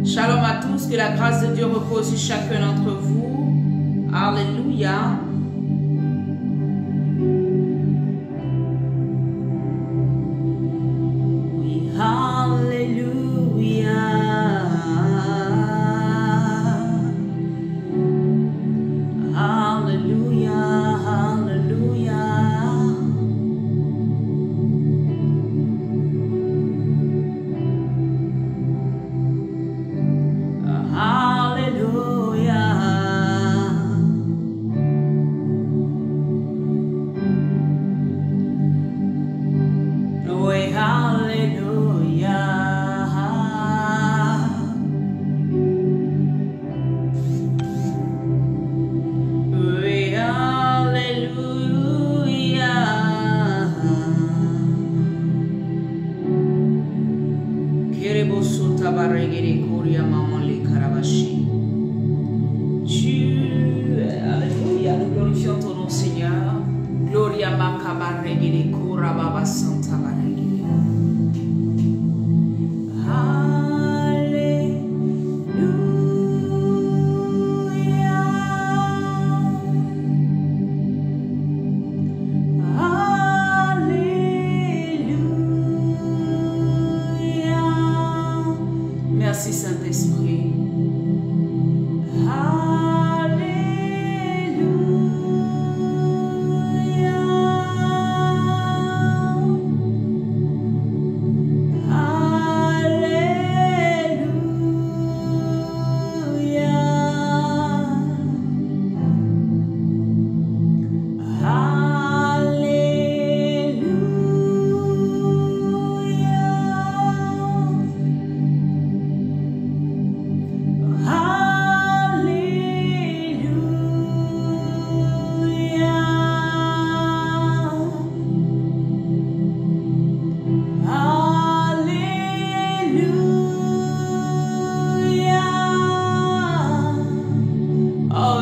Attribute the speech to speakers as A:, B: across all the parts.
A: Shalom à tous, que la grâce de Dieu repose sur chacun d'entre vous. Alléluia. Oui, alléluia. Alléluia, alléluia. Alléluia, nous glorifions ton nom, Seigneur. Gloria Makabaregere Kura Baba Santa Baregere. Merci Saint-Esprit.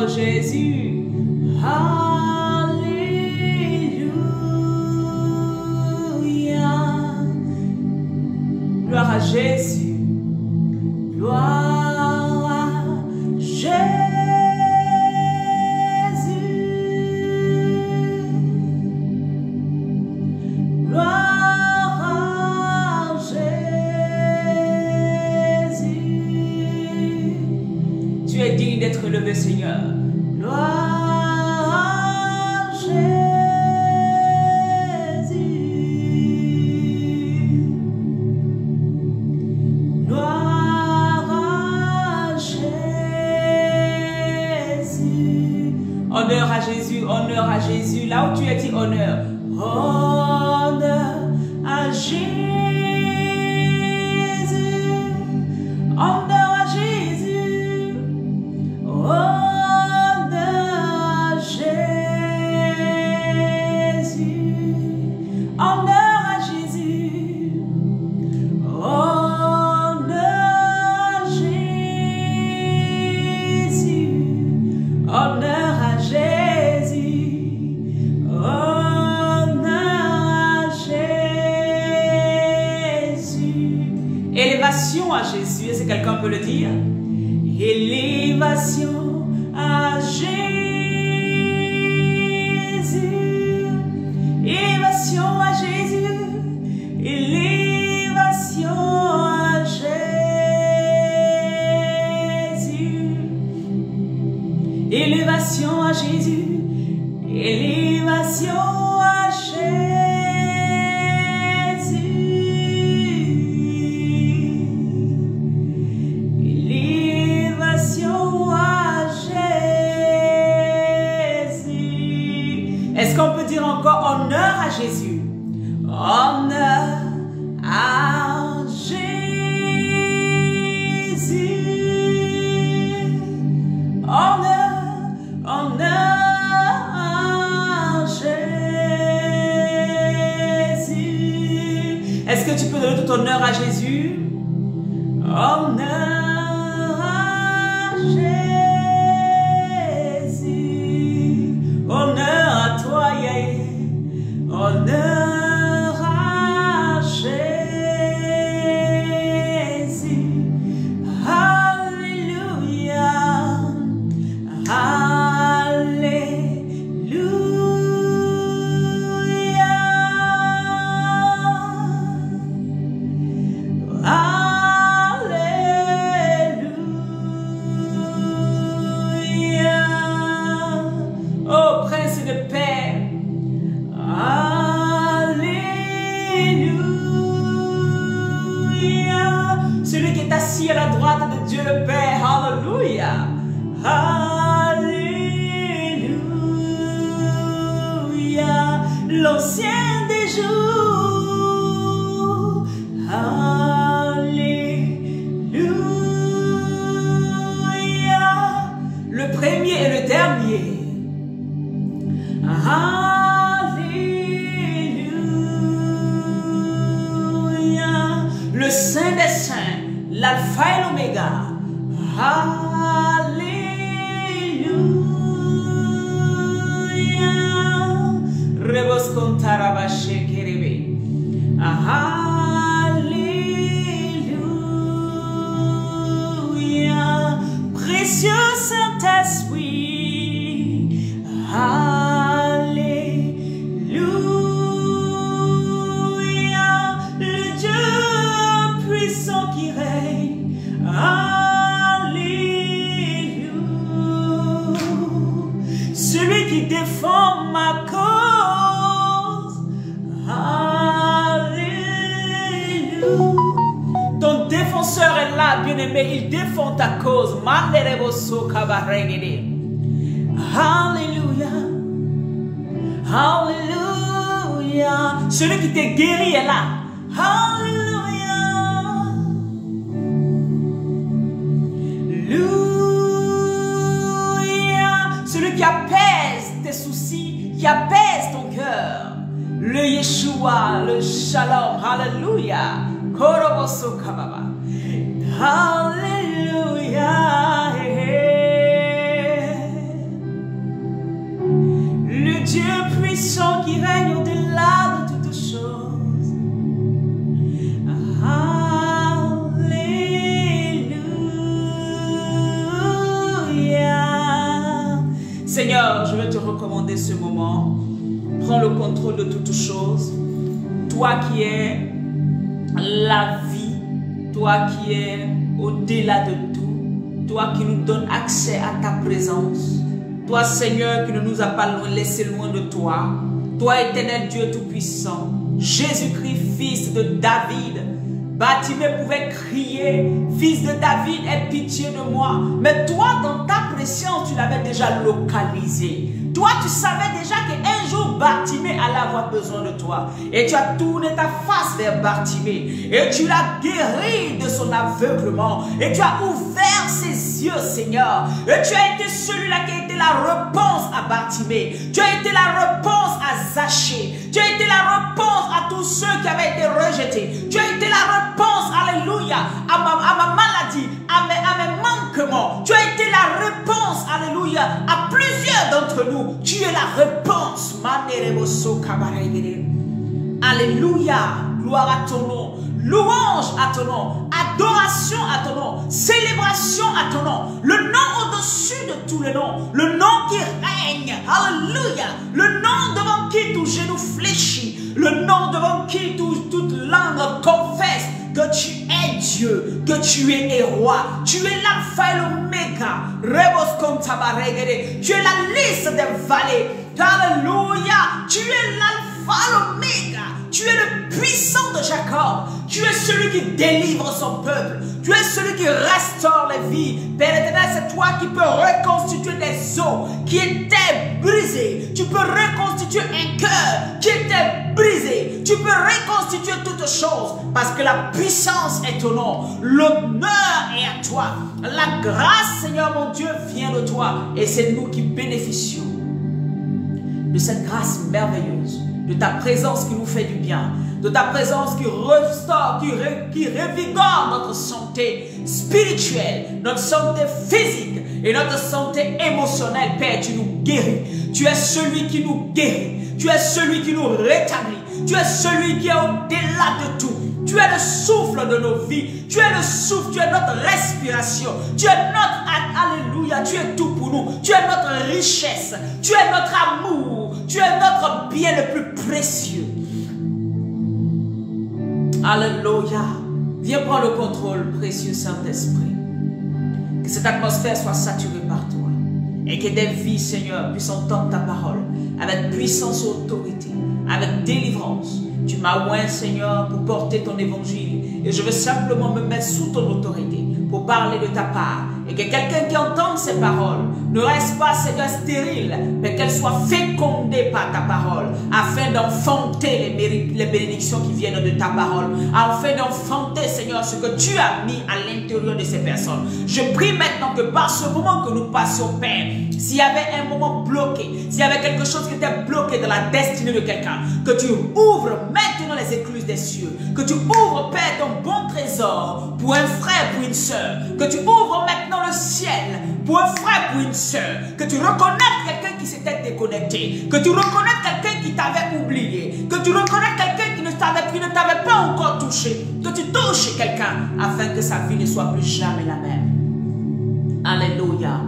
A: Jésus, alléluia, gloire à Jésus, gloire à Jésus, gloire à Jésus. Tu es digne d'être élevé, Seigneur. Gloire à Jésus. Gloire à Jésus. Honneur à Jésus, honneur à Jésus. Là où tu es, dis honneur. Honneur à Jésus. Honneur à Jésus. Élévation à Jésus, est-ce que quelqu'un peut le dire? Élévation à Jésus. Élévation à Jésus. Élévation à Jésus. Élévation à Jésus. Élévation à Jésus. Est-ce qu'on peut dire encore honneur à Jésus? Honneur à Jésus. Honneur, honneur à Jésus. Est-ce que tu peux donner tout honneur à Jésus? Honneur à Jésus. Honneur à toi, Yahweh. Honneur à Jésus. celui qui est assis à la droite de Dieu le Père. Alléluia. Alléluia. L'ancien des jours. Alléluia. Le premier et le dernier. Alléluia. Le Saint des Saints, l'Alpha et l'Oméga. Alléluia. Rebos contarabache kerebe. Alléluia. Précieux Saint-Esprit. Alléluia. Le Dieu puissant qui règne. Alléluia. Celui qui défend ma cause. Alléluia. Ton défenseur est là, bien-aimé. Il défend ta cause. Alléluia. Alléluia. Celui qui t'a guéri est là. Alléluia. Alléluia. Celui qui apaise tes soucis, qui apaise ton cœur. Le Yeshua, le Shalom. Alléluia. Koroboso kababa. Alléluia. Le Dieu puissant qui règne au-delà de toutes choses. Alléluia. Seigneur, je vais te recommander ce moment. Prends le contrôle de toutes choses. Toi qui es la vie, toi qui es au-delà de tout, toi qui nous donnes accès à ta présence, toi Seigneur qui ne nous a pas laissé loin de toi, toi éternel Dieu tout-puissant, Jésus-Christ, fils de David. Bartimée pouvait crier, fils de David, aie pitié de moi. Mais toi, dans ta présence, tu l'avais déjà localisé. Toi, tu savais déjà qu'un jour, Bartimée allait avoir besoin de toi. Et tu as tourné ta face vers Bartimée. Et tu l'as guéri de son aveuglement. Et tu as ouvert ses yeux, Seigneur. Et tu as été celui-là qui a été la réponse à Bartimée. Tu as été la réponse à Zachée. Tu as été la réponse à tous ceux qui avaient été rejetés. Tu as été la réponse, alléluia, à ma maladie, à mes manquements. Tu as été la réponse, alléluia, à plusieurs d'entre nous. Tu es la réponse. Alléluia. Gloire à ton nom. Louange à ton nom. Adoration à ton nom. Célébration à ton nom. Le nom au-dessus de tous les noms. Le nom qui règne. Alléluia. Le nom devant qui tout genou fléchit. Le nom devant qui toute langue confesse que tu es Dieu, que tu es roi. Tu es l'alpha et l'oméga. Tu es la liste des vallées. Alléluia. Tu es l'alpha et l'oméga. Tu es le puissant de Jacob. Tu es celui qui délivre son peuple. Tu es celui qui restaure les vies. Père éternel, c'est toi qui peux reconstituer des os qui étaient brisés. Tu peux reconstituer un cœur qui était brisé. Tu peux reconstituer toutes choses parce que la puissance est au nom. L'honneur est à toi. La grâce, Seigneur mon Dieu, vient de toi. Et c'est nous qui bénéficions de cette grâce merveilleuse, de ta présence qui nous fait du bien, de ta présence qui restaure, qui revigore notre santé spirituelle, notre santé physique et notre santé émotionnelle. Père, tu nous guéris. Tu es celui qui nous guérit. Tu es celui qui nous rétablit. Tu es celui qui est au-delà de tout. Tu es le souffle de nos vies. Tu es le souffle, tu es notre respiration. Tu es notre, alléluia, tu es tout pour nous. Tu es notre richesse. Tu es notre amour. Tu es notre bien le plus précieux. Alléluia. Viens prendre le contrôle, précieux Saint-Esprit. Que cette atmosphère soit saturée par toi. Et que des vies, Seigneur, puissent entendre ta parole avec puissance et autorité, avec délivrance. Tu m'as oint, Seigneur, pour porter ton évangile Et je veux simplement me mettre sous ton autorité pour parler de ta part. Et que quelqu'un qui entende ces paroles ne reste pas, Seigneur, stérile, mais qu'elle soit fécondée par ta parole, afin d'enfanter les bénédictions qui viennent de ta parole, afin d'enfanter, Seigneur, ce que tu as mis à l'intérieur de ces personnes. Je prie maintenant que par ce moment que nous passions, Père, s'il y avait un moment bloqué, s'il y avait quelque chose qui était bloqué dans la destinée de quelqu'un, que tu ouvres maintenant les écluses des cieux, que tu ouvres, Père, ton bon trésor pour un frère, pour une sœur, que tu ouvres maintenant le ciel pour un frère, pour une sœur, que tu reconnaisses quelqu'un qui s'était déconnecté, que tu reconnaisses quelqu'un qui t'avait oublié, que tu reconnaisses quelqu'un qui ne t'avait pas encore touché, que tu touches quelqu'un afin que sa vie ne soit plus jamais la même. Alléluia.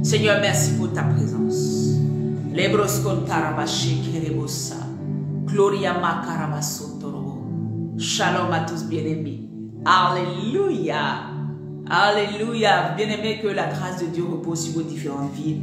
A: Seigneur, merci pour ta présence. Gloria makarabasotoro. Shalom à tous bien-aimés. Alléluia. Alléluia. Bien-aimés, que la grâce de Dieu repose sur vos différentes vies.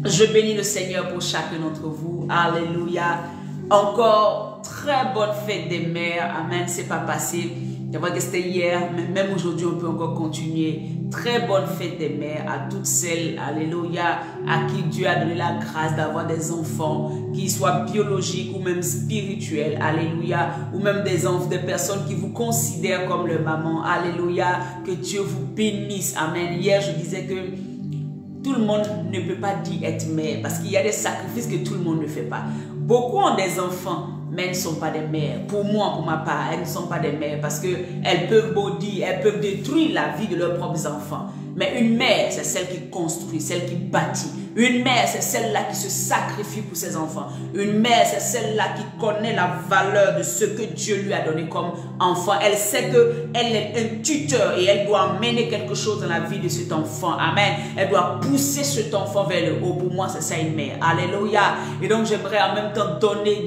A: Je bénis le Seigneur pour chacun d'entre vous. Alléluia. Encore très bonne fête des mères. Amen. C'est pas passé. Je vois que c'était hier, mais même aujourd'hui, on peut encore continuer. Très bonne fête des mères à toutes celles, alléluia, à qui Dieu a donné la grâce d'avoir des enfants, qu'ils soient biologiques ou même spirituels, alléluia, ou même des personnes qui vous considèrent comme leur maman, alléluia, que Dieu vous bénisse, amen. Hier, je disais que tout le monde ne peut pas dire être mère, parce qu'il y a des sacrifices que tout le monde ne fait pas. Beaucoup ont des enfants, mais elles ne sont pas des mères. Pour moi, pour ma part, elles ne sont pas des mères parce qu'elles peuvent baudir, elles peuvent détruire la vie de leurs propres enfants. Mais une mère, c'est celle qui construit, celle qui bâtit. Une mère, c'est celle-là qui se sacrifie pour ses enfants. Une mère, c'est celle-là qui connaît la valeur de ce que Dieu lui a donné comme enfant. Elle sait qu'elle est un tuteur et elle doit amener quelque chose dans la vie de cet enfant. Amen. Elle doit pousser cet enfant vers le haut. Pour moi, c'est ça une mère. Alléluia. Et donc, j'aimerais en même temps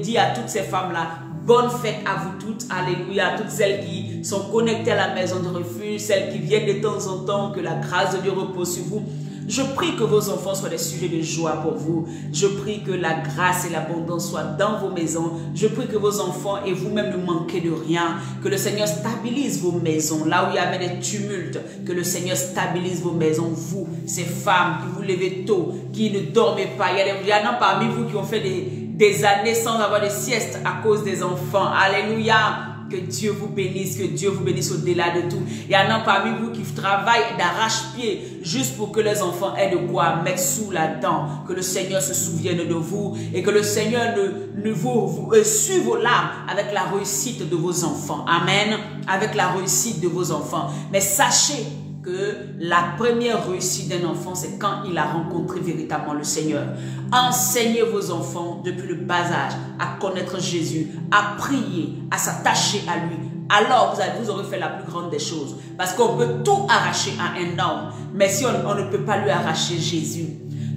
A: dire à toutes ces femmes-là, bonne fête à vous toutes, alléluia, à toutes celles qui sont connectées à la maison de refuge, celles qui viennent de temps en temps, que la grâce de Dieu repose sur vous. Je prie que vos enfants soient des sujets de joie pour vous. Je prie que la grâce et l'abondance soient dans vos maisons. Je prie que vos enfants et vous-même ne manquez de rien. Que le Seigneur stabilise vos maisons. Là où il y avait des tumultes, que le Seigneur stabilise vos maisons. Vous, ces femmes qui vous levez tôt, qui ne dormez pas. Il y en a parmi vous qui ont fait des années sans avoir de sieste à cause des enfants. Alléluia. Que Dieu vous bénisse au-delà de tout. Il y en a parmi vous qui travaillent d'arrache-pied juste pour que les enfants aient de quoi mettre sous la dent. Que le Seigneur se souvienne de vous et que le Seigneur vous suive vos larmes avec la réussite de vos enfants. Amen. Avec la réussite de vos enfants. Mais sachez que la première réussite d'un enfant, c'est quand il a rencontré véritablement le Seigneur. Enseignez vos enfants depuis le bas âge à connaître Jésus, à prier, à s'attacher à lui. Alors vous aurez fait la plus grande des choses. Parce qu'on peut tout arracher à un homme, mais si on ne peut pas lui arracher Jésus.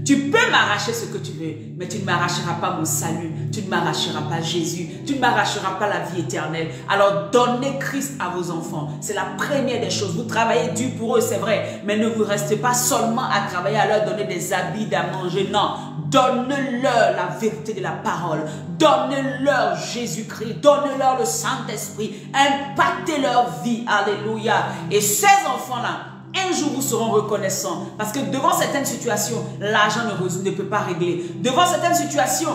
A: Tu peux m'arracher ce que tu veux, mais tu ne m'arracheras pas mon salut, tu ne m'arracheras pas Jésus, tu ne m'arracheras pas la vie éternelle. Alors donnez Christ à vos enfants. C'est la première des choses. Vous travaillez dur pour eux, c'est vrai, mais ne vous restez pas seulement à travailler à leur donner des habits, à manger. Non, donnez-leur la vérité de la parole. Donnez-leur Jésus-Christ, donnez-leur le Saint-Esprit, impactez leur vie. Alléluia. Et ces enfants-là, un jour, vous serez reconnaissants. Parce que devant certaines situations, l'argent ne peut pas régler. Devant certaines situations,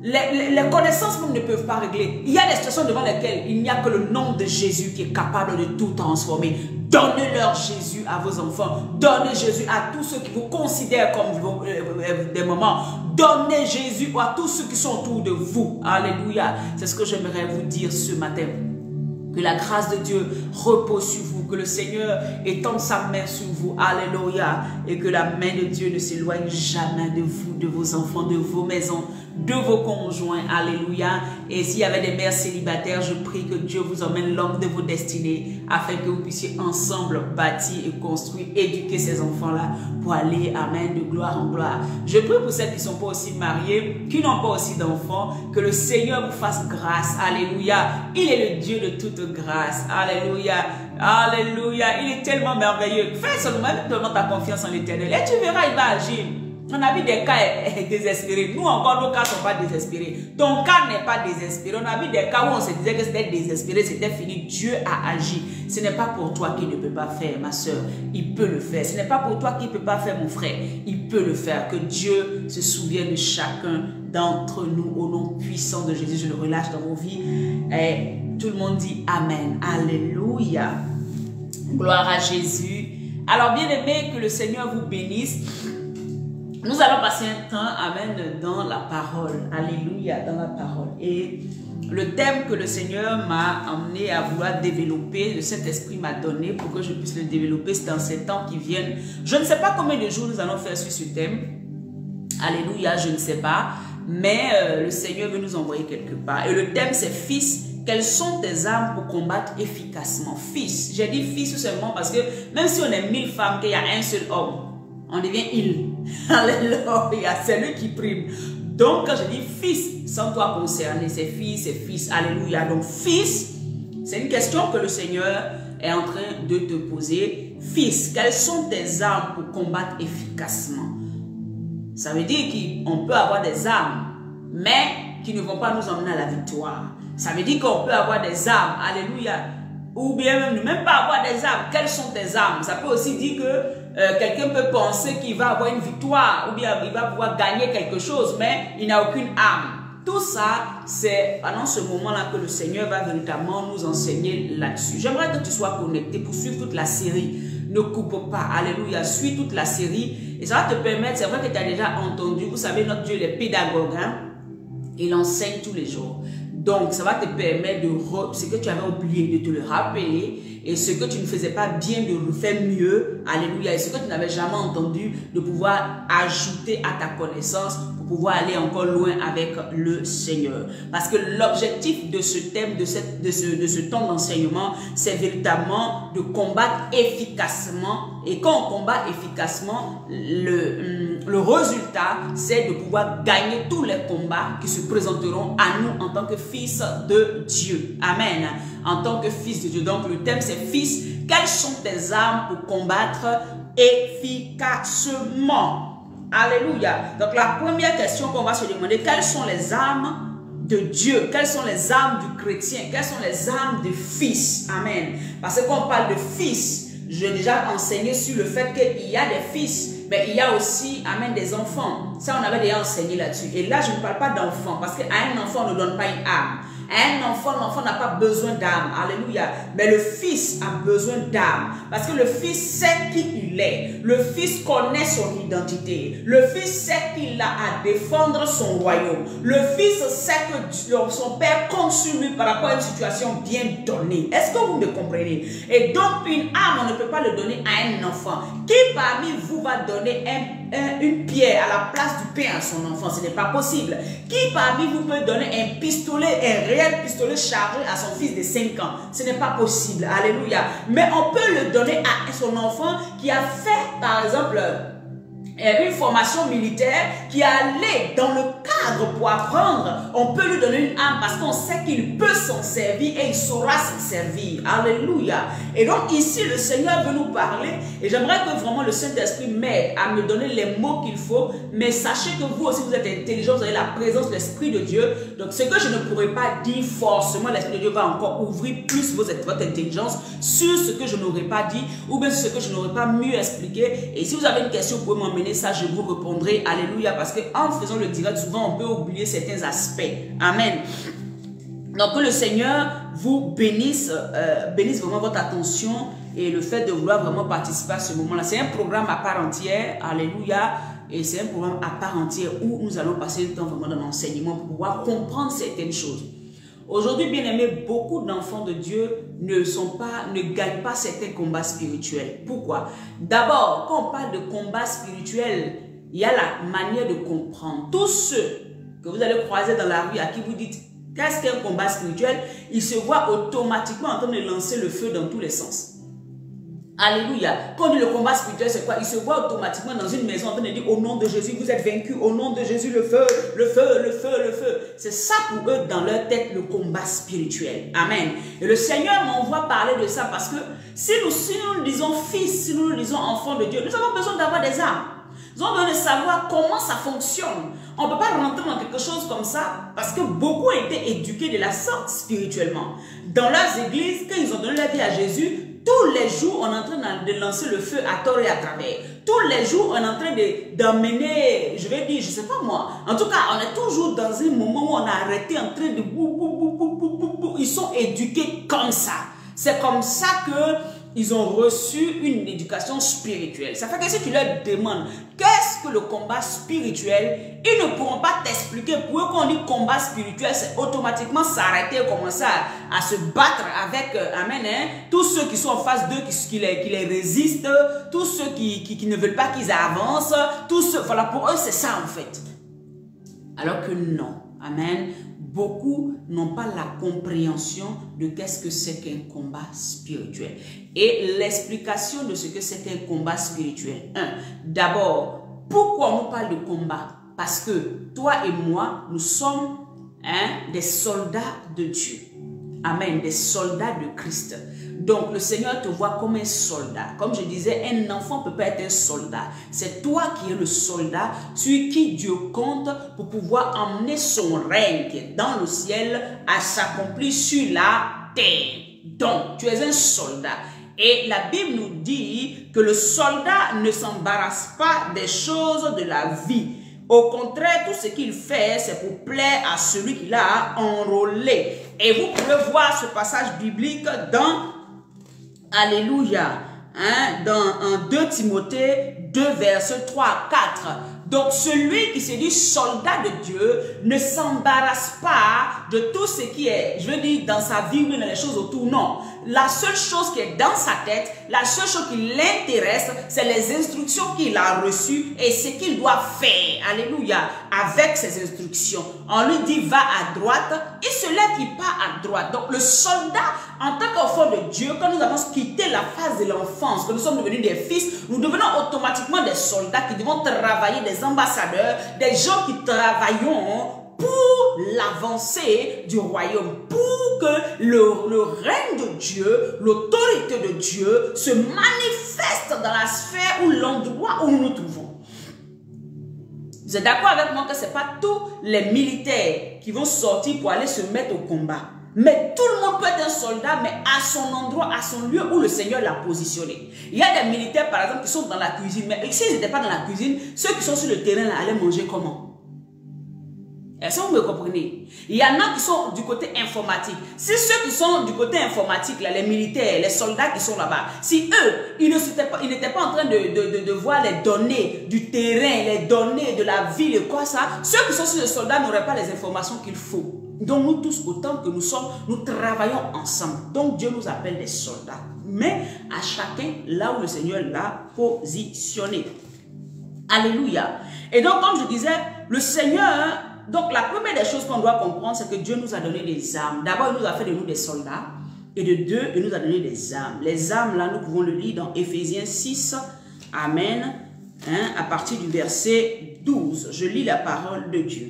A: les connaissances ne peuvent pas régler. Il y a des situations devant lesquelles il n'y a que le nom de Jésus qui est capable de tout transformer. Donnez-leur Jésus à vos enfants. Donnez Jésus à tous ceux qui vous considèrent comme des mamans. Donnez Jésus à tous ceux qui sont autour de vous. Alléluia. C'est ce que j'aimerais vous dire ce matin. Que la grâce de Dieu repose sur vous, que le Seigneur étende sa main sur vous, alléluia, et que la main de Dieu ne s'éloigne jamais de vous, de vos enfants, de vos maisons, de vos conjoints, alléluia. Et s'il y avait des mères célibataires, je prie que Dieu vous emmène l'homme de vos destinées, afin que vous puissiez ensemble bâtir et construire, éduquer ces enfants-là, pour aller, amen, de gloire en gloire. Je prie pour celles qui ne sont pas aussi mariées, qui n'ont pas aussi d'enfants, que le Seigneur vous fasse grâce, alléluia. Il est le Dieu de toute grâce, alléluia, alléluia. Il est tellement merveilleux. Fais seulement, donne ta confiance en l'Éternel et tu verras, il va agir. On a vu des cas désespérés. Nous encore, nos cas ne sont pas désespérés. Ton cas n'est pas désespéré. On a vu des cas où on se disait que c'était désespéré, c'était fini. Dieu a agi. Ce n'est pas pour toi qu'il ne peut pas faire, ma soeur. Il peut le faire. Ce n'est pas pour toi qu'il ne peut pas faire, mon frère. Il peut le faire. Que Dieu se souvienne de chacun d'entre nous au nom puissant de Jésus. Je le relâche dans vos vies. Et tout le monde dit Amen. Alléluia. Gloire à Jésus. Alors, bien aimé, que le Seigneur vous bénisse. Nous allons passer un temps, amen, dans la parole. Alléluia, dans la parole. Et le thème que le Seigneur m'a amené à vouloir développer, le Saint-Esprit m'a donné pour que je puisse le développer, c'est dans ces temps qui viennent. Je ne sais pas combien de jours nous allons faire sur ce thème. Alléluia, je ne sais pas. Mais le Seigneur veut nous envoyer quelque part. Et le thème, c'est Fils. Quelles sont tes armes pour combattre efficacement? Fils. J'ai dit fils tout simplement parce que même si on est 1000 femmes, qu'il y a un seul homme, on devient il. Alléluia, c'est lui qui prime. Donc, quand je dis fils, sans toi concerné, c'est fils, c'est fils. Alléluia. Donc, fils, c'est une question que le Seigneur est en train de te poser. Fils, quelles sont tes armes pour combattre efficacement? Ça veut dire qu'on peut avoir des armes, mais qui ne vont pas nous emmener à la victoire. Ça veut dire qu'on peut avoir des armes. Alléluia. Ou bien même ne même pas avoir des armes. Quelles sont tes armes? Ça peut aussi dire que quelqu'un peut penser qu'il va avoir une victoire ou bien il va pouvoir gagner quelque chose, mais il n'a aucune arme. Tout ça, c'est pendant ce moment-là que le Seigneur va véritablement nous enseigner là-dessus. J'aimerais que tu sois connecté pour suivre toute la série. Ne coupe pas. Alléluia. Suis toute la série et ça va te permettre, c'est vrai que tu as déjà entendu, vous savez, notre Dieu, il est pédagogue, hein? Il enseigne tous les jours. Donc, ça va te permettre de ce que tu avais oublié, de te le rappeler. Et ce que tu ne faisais pas bien, de le faire mieux. Alléluia. Et ce que tu n'avais jamais entendu, de pouvoir ajouter à ta connaissance pour pouvoir aller encore loin avec le Seigneur. Parce que l'objectif de ce thème, de ce temps d'enseignement, c'est véritablement de combattre efficacement. Et quand on combat efficacement, le résultat, c'est de pouvoir gagner tous les combats qui se présenteront à nous en tant que fils de Dieu. Amen. En tant que fils de Dieu. Donc le thème c'est fils. Quelles sont tes armes pour combattre efficacement? Alléluia. Donc la première question qu'on va se demander, quelles sont les armes de Dieu? Quelles sont les armes du chrétien? Quelles sont les armes du fils? Amen. Parce que quand on parle de fils, j'ai déjà enseigné sur le fait qu'il y a des fils, mais il y a aussi, amen, des enfants. Ça, on avait déjà enseigné là-dessus. Et là, je ne parle pas d'enfants, parce qu'à un enfant, on ne donne pas une âme. À un enfant, l'enfant n'a pas besoin d'âme. Alléluia. Mais le fils a besoin d'âme. Parce que le fils sait qui il est. Le fils connaît son identité. Le fils sait qu'il a à défendre son royaume. Le fils sait que son père compte sur lui par rapport à une situation bien donnée. Est-ce que vous me comprenez? Et donc, une âme, on ne peut pas le donner à un enfant. Qui parmi vous va donner une pierre à la place du pain à son enfant? Ce n'est pas possible. Qui parmi vous peut donner un pistolet, un réel pistolet chargé à son fils de 5 ans? Ce n'est pas possible. Alléluia. Mais on peut le donner à son enfant qui a fait, par exemple, une formation militaire, qui est allé dans le cadre pour apprendre. On peut lui donner une âme parce qu'on sait qu'il peut s'en servir et il saura s'en servir. Alléluia. Et donc ici le Seigneur veut nous parler et j'aimerais que vraiment le Saint-Esprit m'aide à me donner les mots qu'il faut. Mais sachez que vous aussi vous êtes intelligents, vous avez la présence de l'Esprit de Dieu. Donc ce que je ne pourrais pas dire forcément, l'Esprit de Dieu va encore ouvrir plus votre intelligence sur ce que je n'aurais pas dit ou bien sur ce que je n'aurais pas mieux expliqué. Et si vous avez une question, vous pouvez m'emmener ça, je vous répondrai. Alléluia. Parce que en faisant le direct, souvent on peut oublier certains aspects. Amen. Donc que le Seigneur vous bénisse, bénisse vraiment votre attention et le fait de vouloir vraiment participer à ce moment-là. C'est un programme à part entière. Alléluia. Et c'est un programme à part entière où nous allons passer le temps vraiment dans l'enseignement pour pouvoir comprendre certaines choses. Aujourd'hui, bien aimés, beaucoup d'enfants de Dieu ne gagnent pas certains combats spirituels. Pourquoi? D'abord, quand on parle de combat spirituel, il y a la manière de comprendre. Tous ceux que vous allez croiser dans la rue à qui vous dites qu'est-ce qu'un combat spirituel, ils se voient automatiquement en train de lancer le feu dans tous les sens. Alléluia. Quand on dit le combat spirituel, c'est quoi? Ils se voient automatiquement dans une maison en train de dire au nom de Jésus, vous êtes vaincus, au nom de Jésus, le feu, le feu, le feu, le feu. C'est ça pour eux dans leur tête, le combat spirituel. Amen. Et le Seigneur m'envoie parler de ça parce que si nous disons fils, si nous disons enfants de Dieu, nous avons besoin d'avoir des armes. Nous avons besoin de savoir comment ça fonctionne. On ne peut pas rentrer dans quelque chose comme ça parce que beaucoup ont été éduqués de la sorte spirituellement. Dans leurs églises, quand ils ont donné la vie à Jésus, tous les jours, on est en train de lancer le feu à tort et à travers. Tous les jours, on est en train d'emmener, je vais dire, je ne sais pas moi. En tout cas, on est toujours dans un moment où on a arrêté en train de ils sont éduqués comme ça. C'est comme ça qu'ils ont reçu une éducation spirituelle. Ça fait que si tu leur demandes qu'est-ce que le combat spirituel, ils ne pourront pas t'expliquer. Pour eux, quand on dit combat spirituel, c'est automatiquement s'arrêter et commencer à se battre avec, amen, hein, tous ceux qui sont en face d'eux, qui les résistent, tous ceux qui ne veulent pas qu'ils avancent, tous ceux, voilà, pour eux, c'est ça en fait. Alors que non, amen. Beaucoup n'ont pas la compréhension de qu'est-ce que c'est qu'un combat spirituel. Et l'explication de ce que c'est qu'un combat spirituel. D'abord, pourquoi on nous parle de combat? Parce que toi et moi, nous sommes des soldats de Dieu. Amen, des soldats de Christ. Donc, le Seigneur te voit comme un soldat. Comme je disais, un enfant ne peut pas être un soldat. C'est toi qui es le soldat sur qui Dieu compte pour pouvoir emmener son règne qui est dans le ciel à s'accomplir sur la terre. Donc, tu es un soldat. Et la Bible nous dit que le soldat ne s'embarrasse pas des choses de la vie. Au contraire, tout ce qu'il fait, c'est pour plaire à celui qui l'a enrôlé. Et vous pouvez voir ce passage biblique dans, alléluia, dans 2 Timothée 2, versets 3 à 4. Donc, celui qui se dit soldat de Dieu ne s'embarrasse pas de tout ce qui est, je veux dire, dans sa vie ou dans les choses autour. Non. La seule chose qui est dans sa tête, la seule chose qui l'intéresse, c'est les instructions qu'il a reçues et ce qu'il doit faire. Alléluia. Avec ces instructions. On lui dit, va à droite. Il se lève, il part à droite. Donc, le soldat, en tant qu'enfant de Dieu, quand nous avons quitté la phase de l'enfance, que nous sommes devenus des fils, nous devenons automatiquement des soldats qui devons travailler, des ambassadeurs, des gens qui travaillons pour l'avancée du royaume, pour que le règne de Dieu, l'autorité de Dieu se manifeste dans la sphère ou l'endroit où nous nous trouvons. Vous êtes d'accord avec moi que ce n'est pas tous les militaires qui vont sortir pour aller se mettre au combat. Mais tout le monde peut être un soldat, mais à son endroit, à son lieu où le Seigneur l'a positionné. Il y a des militaires, par exemple, qui sont dans la cuisine. Mais s'ils n'étaient pas dans la cuisine, ceux qui sont sur le terrain, là, allaient manger comment? Est-ce que vous me comprenez? Il y en a qui sont du côté informatique. Si ceux qui sont du côté informatique, là, les militaires, les soldats qui sont là-bas, si eux, ils n'étaient pas en train de voir les données du terrain, les données de la ville et quoi ça, ceux qui sont sur les soldats n'auraient pas les informations qu'il faut. Donc nous tous, autant que nous sommes, nous travaillons ensemble. Donc Dieu nous appelle des soldats. Mais à chacun, là où le Seigneur l'a positionné. Alléluia. Et donc, comme je disais, le Seigneur... Donc, la première des choses qu'on doit comprendre, c'est que Dieu nous a donné des armes. D'abord, il nous a fait de nous des soldats. Et de deux, il nous a donné des armes. Les armes, là, nous pouvons le lire dans Éphésiens 6. Amen. À partir du verset 12. Je lis la parole de Dieu.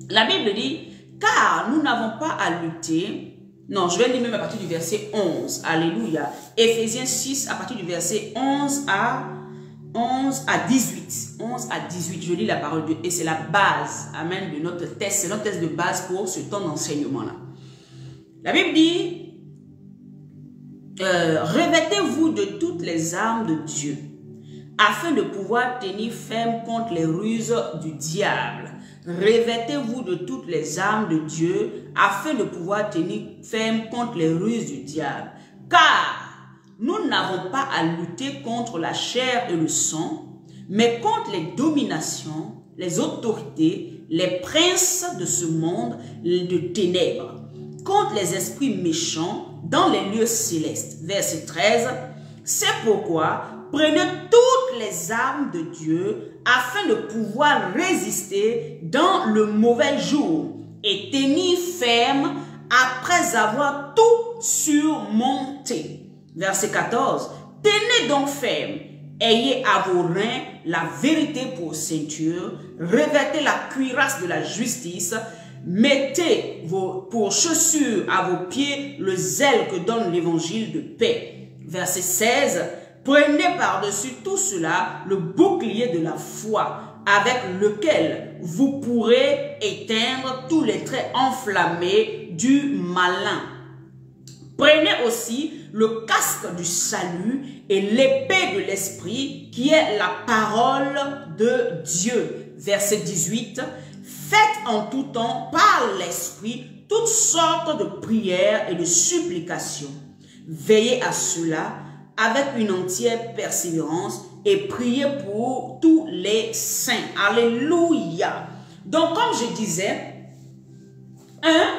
A: La Bible dit, car nous n'avons pas à lutter. Non, je vais lire même à partir du verset 11. Alléluia. Éphésiens 6, à partir du verset 11 à 18. 11 à 18, je lis la parole de Dieu et c'est la base, amen, de notre test. C'est notre test de base pour ce temps d'enseignement-là. La Bible dit, revêtez-vous de toutes les armes de Dieu, afin de pouvoir tenir ferme contre les ruses du diable. Revêtez-vous de toutes les armes de Dieu, afin de pouvoir tenir ferme contre les ruses du diable. Car nous n'avons pas à lutter contre la chair et le sang, mais contre les dominations, les autorités, les princes de ce monde de ténèbres, contre les esprits méchants dans les lieux célestes. Verset 13, c'est pourquoi prenez toutes les armes de Dieu afin de pouvoir résister dans le mauvais jour et tenir ferme après avoir tout surmonté. Verset 14, tenez donc ferme. Ayez à vos reins la vérité pour ceinture, revêtez la cuirasse de la justice, mettez pour chaussures à vos pieds le zèle que donne l'évangile de paix. Verset 16, Prenez par-dessus tout cela le bouclier de la foi, avec lequel vous pourrez éteindre tous les traits enflammés du malin. Prenez aussi le casque du salut et l'épée de l'esprit qui est la parole de Dieu. Verset 18. Faites en tout temps par l'esprit toutes sortes de prières et de supplications. Veillez à cela avec une entière persévérance et priez pour tous les saints. Alléluia. Donc, comme je disais,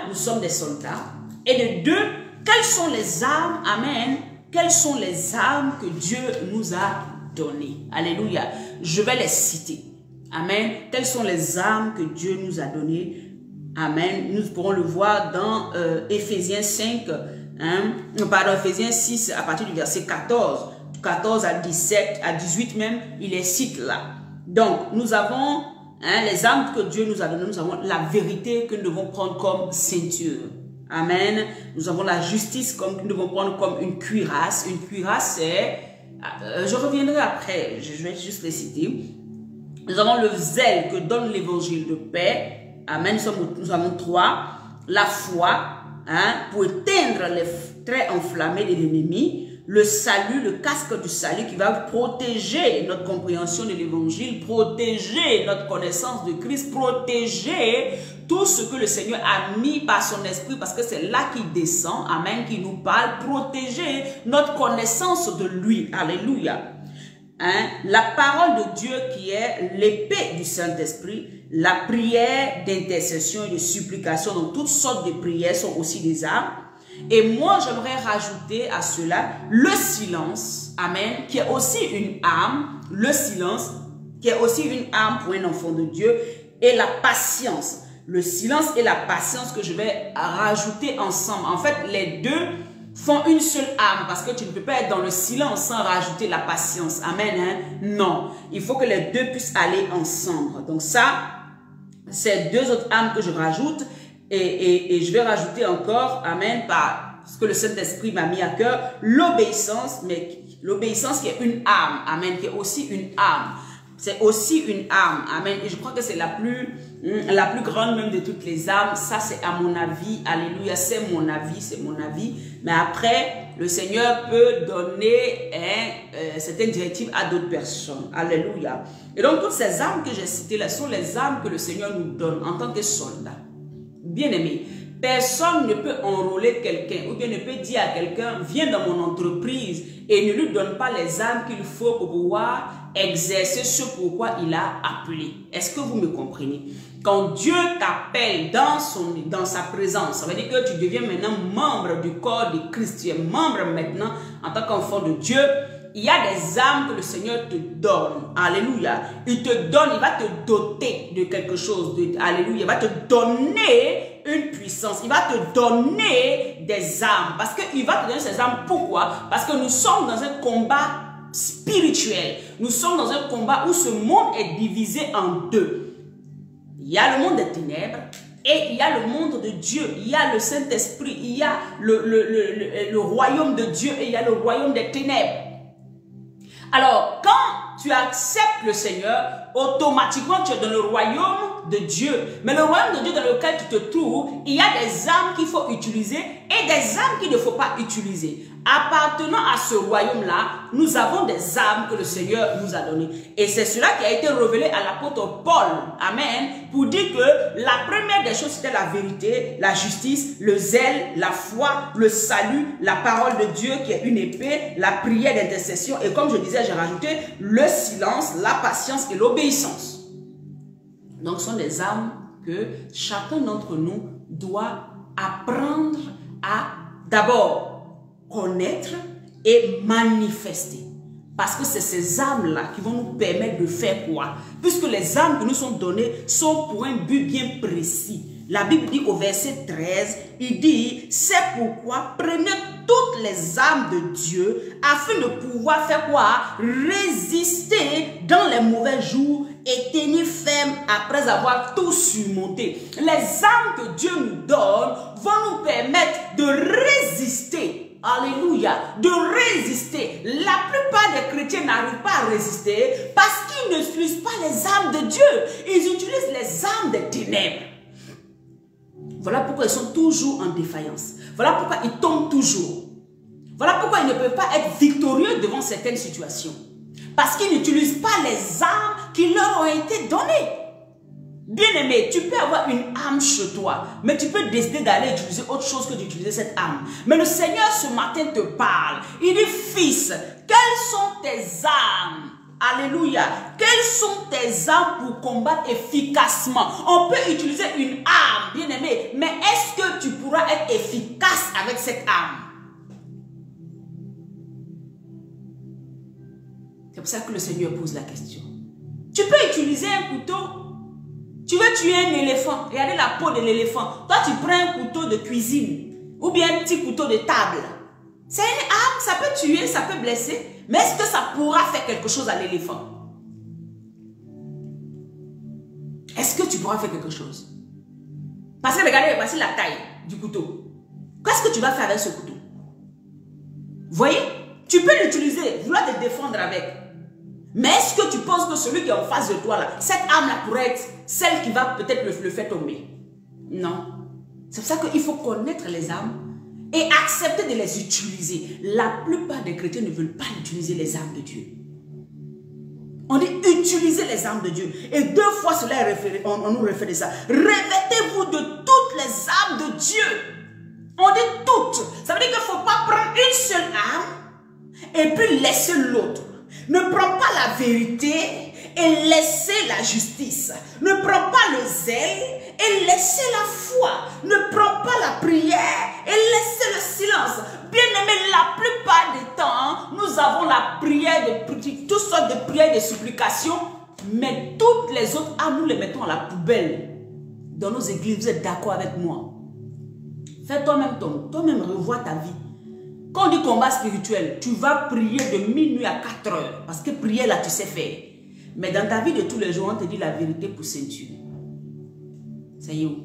A: nous sommes des soldats. Et de 2, quelles sont les armes, amen, quelles sont les armes que Dieu nous a données? Alléluia. Je vais les citer. Amen. Quelles sont les armes que Dieu nous a données? Amen. Nous pourrons le voir dans Éphésiens 5, Éphésiens 6, à partir du verset 14. 14 à 17, à 18 même, il les cite là. Donc, nous avons les armes que Dieu nous a données. Nous avons la vérité que nous devons prendre comme ceinture. Amen. Nous avons la justice que nous devons prendre comme une cuirasse. Une cuirasse, c'est... je reviendrai après, je vais juste les citer. Nous avons le zèle que donne l'évangile de paix. Amen. Nous avons 3. La foi, pour éteindre les traits enflammés de l'ennemi. Le salut, le casque du salut qui va protéger notre compréhension de l'évangile, protéger notre connaissance de Christ, protéger tout ce que le Seigneur a mis par son esprit, parce que c'est là qu'il descend, amen, qui nous parle, protéger notre connaissance de lui, alléluia. La parole de Dieu qui est l'épée du Saint-Esprit, la prière d'intercession et de supplication, donc toutes sortes de prières sont aussi des armes. Et moi, j'aimerais rajouter à cela le silence, amen, qui est aussi une arme, le silence, qui est aussi une arme pour un enfant de Dieu, et la patience. Le silence et la patience que je vais rajouter ensemble. En fait, les deux font une seule arme, parce que tu ne peux pas être dans le silence sans rajouter la patience. Amen, non. Il faut que les deux puissent aller ensemble. Donc ça, c'est 2 autres armes que je rajoute. Et je vais rajouter encore, amen, par ce que le Saint-Esprit m'a mis à cœur, l'obéissance, mais l'obéissance qui est une arme, amen, qui est aussi une arme. C'est aussi une arme, amen. Et je crois que c'est la plus grande même de toutes les armes. Ça, c'est à mon avis, alléluia, c'est mon avis, c'est mon avis. Mais après, le Seigneur peut donner certaines directives à d'autres personnes, alléluia. Et donc, toutes ces armes que j'ai citées là sont les armes que le Seigneur nous donne en tant que soldats. Bien-aimé, personne ne peut enrôler quelqu'un ou bien ne peut dire à quelqu'un, viens dans mon entreprise et ne lui donne pas les armes qu'il faut pour pouvoir exercer ce pourquoi il a appelé. Est-ce que vous me comprenez? Quand Dieu t'appelle dans sa présence, ça veut dire que tu deviens maintenant membre du corps de Christ. Tu es membre maintenant en tant qu'enfant de Dieu. Il y a des armes que le Seigneur te donne. Alléluia. Il te donne, il va te doter de quelque chose. Alléluia. Il va te donner une puissance. Il va te donner des armes. Parce qu'il va te donner ces armes. Pourquoi? Parce que nous sommes dans un combat spirituel. Nous sommes dans un combat où ce monde est divisé en 2. Il y a le monde des ténèbres et il y a le monde de Dieu. Il y a le Saint-Esprit. Il y a le royaume de Dieu et il y a le royaume des ténèbres. Alors, quand tu acceptes le Seigneur, automatiquement tu es dans le royaume de Dieu. Mais le royaume de Dieu dans lequel tu te trouves, il y a des armes qu'il faut utiliser et des armes qu'il ne faut pas utiliser. Appartenant à ce royaume-là, nous avons des armes que le Seigneur nous a données. Et c'est cela qui a été révélé à l'apôtre Paul. Amen. Pour dire que la première des choses, c'était la vérité, la justice, le zèle, la foi, le salut, la parole de Dieu qui est une épée, la prière d'intercession. Et comme je disais, j'ai rajouté le silence, la patience et l'obéissance. Donc, ce sont des armes que chacun d'entre nous doit apprendre à d'abord connaître et manifester. Parce que c'est ces armes-là qui vont nous permettre de faire quoi? Puisque les armes qui nous sont données sont pour un but bien précis. La Bible dit au verset 13, il dit, c'est pourquoi prenez toutes les armes de Dieu afin de pouvoir faire quoi? Résister dans les mauvais jours et tenir ferme après avoir tout surmonté. Les armes que Dieu nous donne vont nous permettre de résister alléluia, de résister. La plupart des chrétiens n'arrivent pas à résister parce qu'ils n'utilisent pas les armes de Dieu. Ils utilisent les armes des ténèbres. Voilà pourquoi ils sont toujours en défaillance. Voilà pourquoi ils tombent toujours. Voilà pourquoi ils ne peuvent pas être victorieux devant certaines situations. Parce qu'ils n'utilisent pas les armes qui leur ont été données. Bien-aimé, tu peux avoir une arme chez toi, mais tu peux décider d'aller utiliser autre chose que d'utiliser cette arme. Mais le Seigneur ce matin te parle. Il dit, fils, quelles sont tes armes? Alléluia. Quelles sont tes armes pour combattre efficacement? On peut utiliser une arme, bien-aimé, mais est-ce que tu pourras être efficace avec cette arme? C'est pour ça que le Seigneur pose la question. Tu peux utiliser un couteau. Tu veux tuer un éléphant. Regardez la peau de l'éléphant. Toi, tu prends un couteau de cuisine. Ou bien un petit couteau de table. C'est une arme, ça peut tuer, ça peut blesser. Mais est-ce que ça pourra faire quelque chose à l'éléphant? Est-ce que tu pourras faire quelque chose? Parce que regardez, voici la taille du couteau. Qu'est-ce que tu vas faire avec ce couteau? Vous voyez? Tu peux l'utiliser, vouloir te défendre avec. Mais est-ce que tu penses que celui qui est en face de toi, là, cette arme-là pourrait être celle qui va peut-être le faire tomber? Non. C'est pour ça qu'il faut connaître les armes et accepter de les utiliser. La plupart des chrétiens ne veulent pas utiliser les armes de Dieu. On dit utiliser les armes de Dieu. Et 2 fois cela est référé, on nous réfère de ça. Revêtez-vous de toutes les armes de Dieu. On dit toutes. Ça veut dire qu'il ne faut pas prendre une seule arme et puis laisser l'autre. Ne prends pas la vérité et laissez la justice. Ne prends pas le zèle et laissez la foi. Ne prends pas la prière et laissez le silence. Bien-aimés, la plupart des temps, nous avons la prière, toutes sortes de prières et de supplications, mais toutes les autres armes, nous les mettons à la poubelle. Dans nos églises, vous êtes d'accord avec moi? Fais toi-même revois ta vie. Quand on dit combat spirituel, tu vas prier de minuit à 4 heures. Parce que prier là, tu sais faire. Mais dans ta vie de tous les jours, on te dit la vérité pour ceinture. Ça y est où?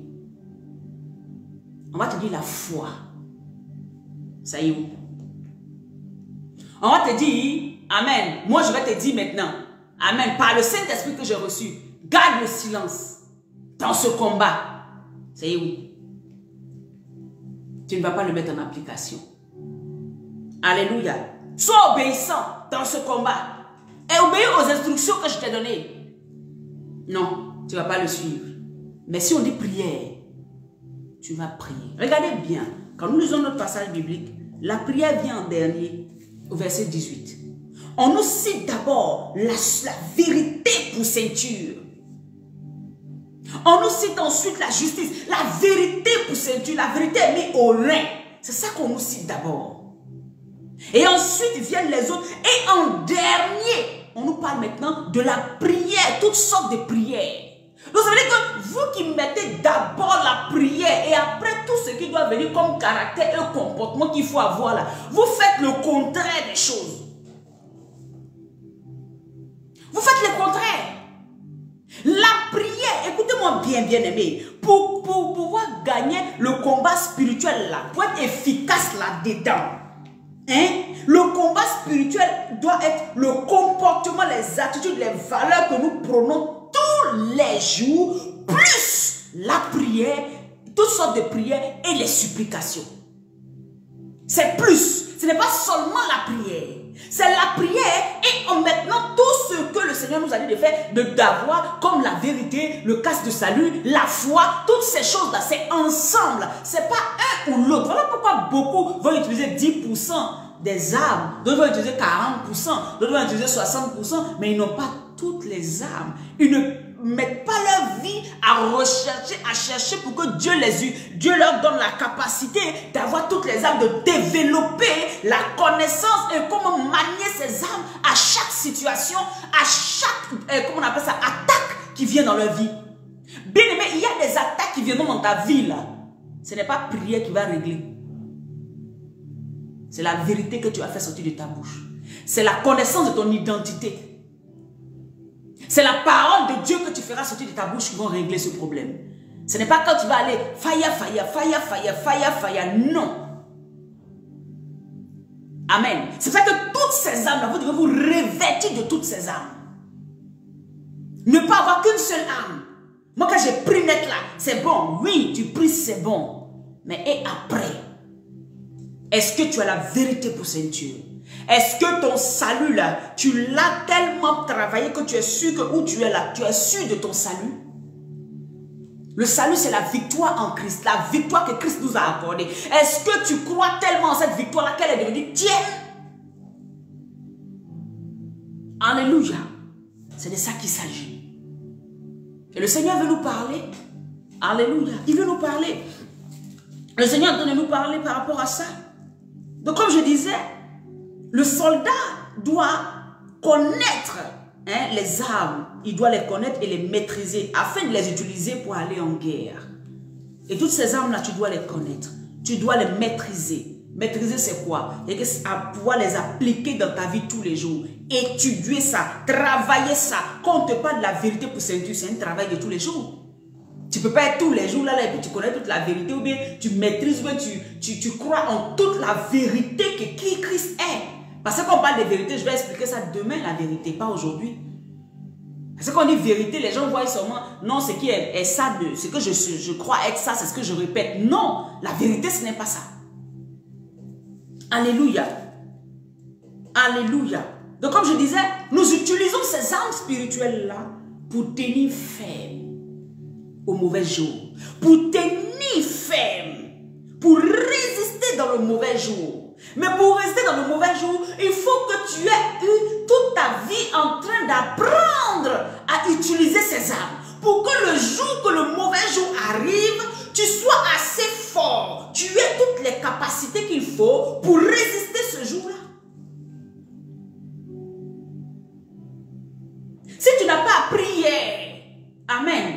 A: On va te dire la foi. Ça y est où? On va te dire, amen. Moi, je vais te dire maintenant, amen. Par le Saint-Esprit que j'ai reçu, garde le silence dans ce combat. Ça y est où? Tu ne vas pas le mettre en application. Alléluia. Sois obéissant dans ce combat. Et obéis aux instructions que je t'ai données. Non, tu ne vas pas le suivre. Mais si on dit prière, tu vas prier. Regardez bien. Quand nous lisons notre passage biblique, la prière vient en dernier, au verset 18. On nous cite d'abord la vérité pour ceinture. On nous cite ensuite la justice. La vérité pour ceinture. La vérité est mise au rein. C'est ça qu'on nous cite d'abord. Et ensuite viennent les autres. Et en dernier, on nous parle maintenant de la prière, toutes sortes de prières. Donc ça veut dire que vous qui mettez d'abord la prière et après tout ce qui doit venir comme caractère et comportement qu'il faut avoir là, vous faites le contraire des choses. Vous faites le contraire. La prière, écoutez-moi bien, bien aimé, pour pouvoir gagner le combat spirituel là, pour être efficace là-dedans. Hein? Le combat spirituel doit être le comportement, les attitudes, les valeurs que nous prenons tous les jours, plus la prière, toutes sortes de prières et les supplications. C'est plus, ce n'est pas seulement la prière, c'est la prière et en maintenant tout ce que le Seigneur nous a dit de faire, d'avoir comme la vérité, le casque de salut, la foi, toutes ces choses-là, c'est ensemble, c'est pas un ou l'autre. Voilà pourquoi beaucoup vont utiliser 10% des armes, d'autres vont utiliser 40%, d'autres vont utiliser 60%, mais ils n'ont pas toutes les armes. Ils ne mettent pas leur vie à chercher pour que Dieu les use. Dieu leur donne la capacité d'avoir toutes les armes, de développer la connaissance et comment manier ces armes à chaque situation, à chaque, comment on appelle ça, attaque qui vient dans leur vie. Bien aimé, il y a des attaques qui viennent dans ta vie là. Ce n'est pas prière qui va régler. C'est la vérité que tu as fait sortir de ta bouche. C'est la connaissance de ton identité. C'est la parole de Dieu que tu feras sortir de ta bouche qui vont régler ce problème. Ce n'est pas quand tu vas aller fire, fire, fire, fire, fire, fire. Non. Amen. C'est pour ça que toutes ces âmes-là, vous devez vous revêtir de toutes ces âmes. Ne pas avoir qu'une seule âme. Moi, quand j'ai pris net là, c'est bon. Oui, tu pries, c'est bon. Mais et après, est-ce que tu as la vérité pour ceinture? Est-ce que ton salut là, tu l'as tellement travaillé que tu es sûr que où tu es là, tu es sûr de ton salut? Le salut, c'est la victoire en Christ, la victoire que Christ nous a accordée. Est-ce que tu crois tellement en cette victoire-là qu'elle est devenue tienne? Alléluia. C'est de ça qu'il s'agit. Et le Seigneur veut nous parler. Alléluia. Il veut nous parler. Le Seigneur est en train de nous parler par rapport à ça. Donc comme je disais, le soldat doit connaître les armes. Il doit les connaître et les maîtriser afin de les utiliser pour aller en guerre. Et toutes ces armes-là, tu dois les connaître. Tu dois les maîtriser. Maîtriser, c'est quoi? C'est à pouvoir les appliquer dans ta vie tous les jours. Étudier ça, travailler ça. Quand on te parle de la vérité pour ceinture, c'est un travail de tous les jours. Tu ne peux pas être tous les jours là et puis tu connais toute la vérité ou bien tu maîtrises ou bien tu crois en toute la vérité que qui Christ est. Parce qu'on parle de vérité, je vais expliquer ça demain, la vérité, pas aujourd'hui. Parce qu'on dit vérité, les gens voient seulement, non, ce qui est ça, ce que je crois être ça, c'est ce que je répète. Non, la vérité, ce n'est pas ça. Alléluia. Alléluia. Donc comme je disais, nous utilisons ces armes spirituelles-là pour tenir ferme au mauvais jour. Pour tenir ferme. Pour résister dans le mauvais jour. Mais pour rester dans le mauvais jour, il faut que tu aies eu toute ta vie en train d'apprendre à utiliser ces armes. Pour que le jour que le mauvais jour arrive, tu sois assez fort. Tu aies toutes les capacités qu'il faut pour résister ce jour-là. Si tu n'as pas appris hier, amen,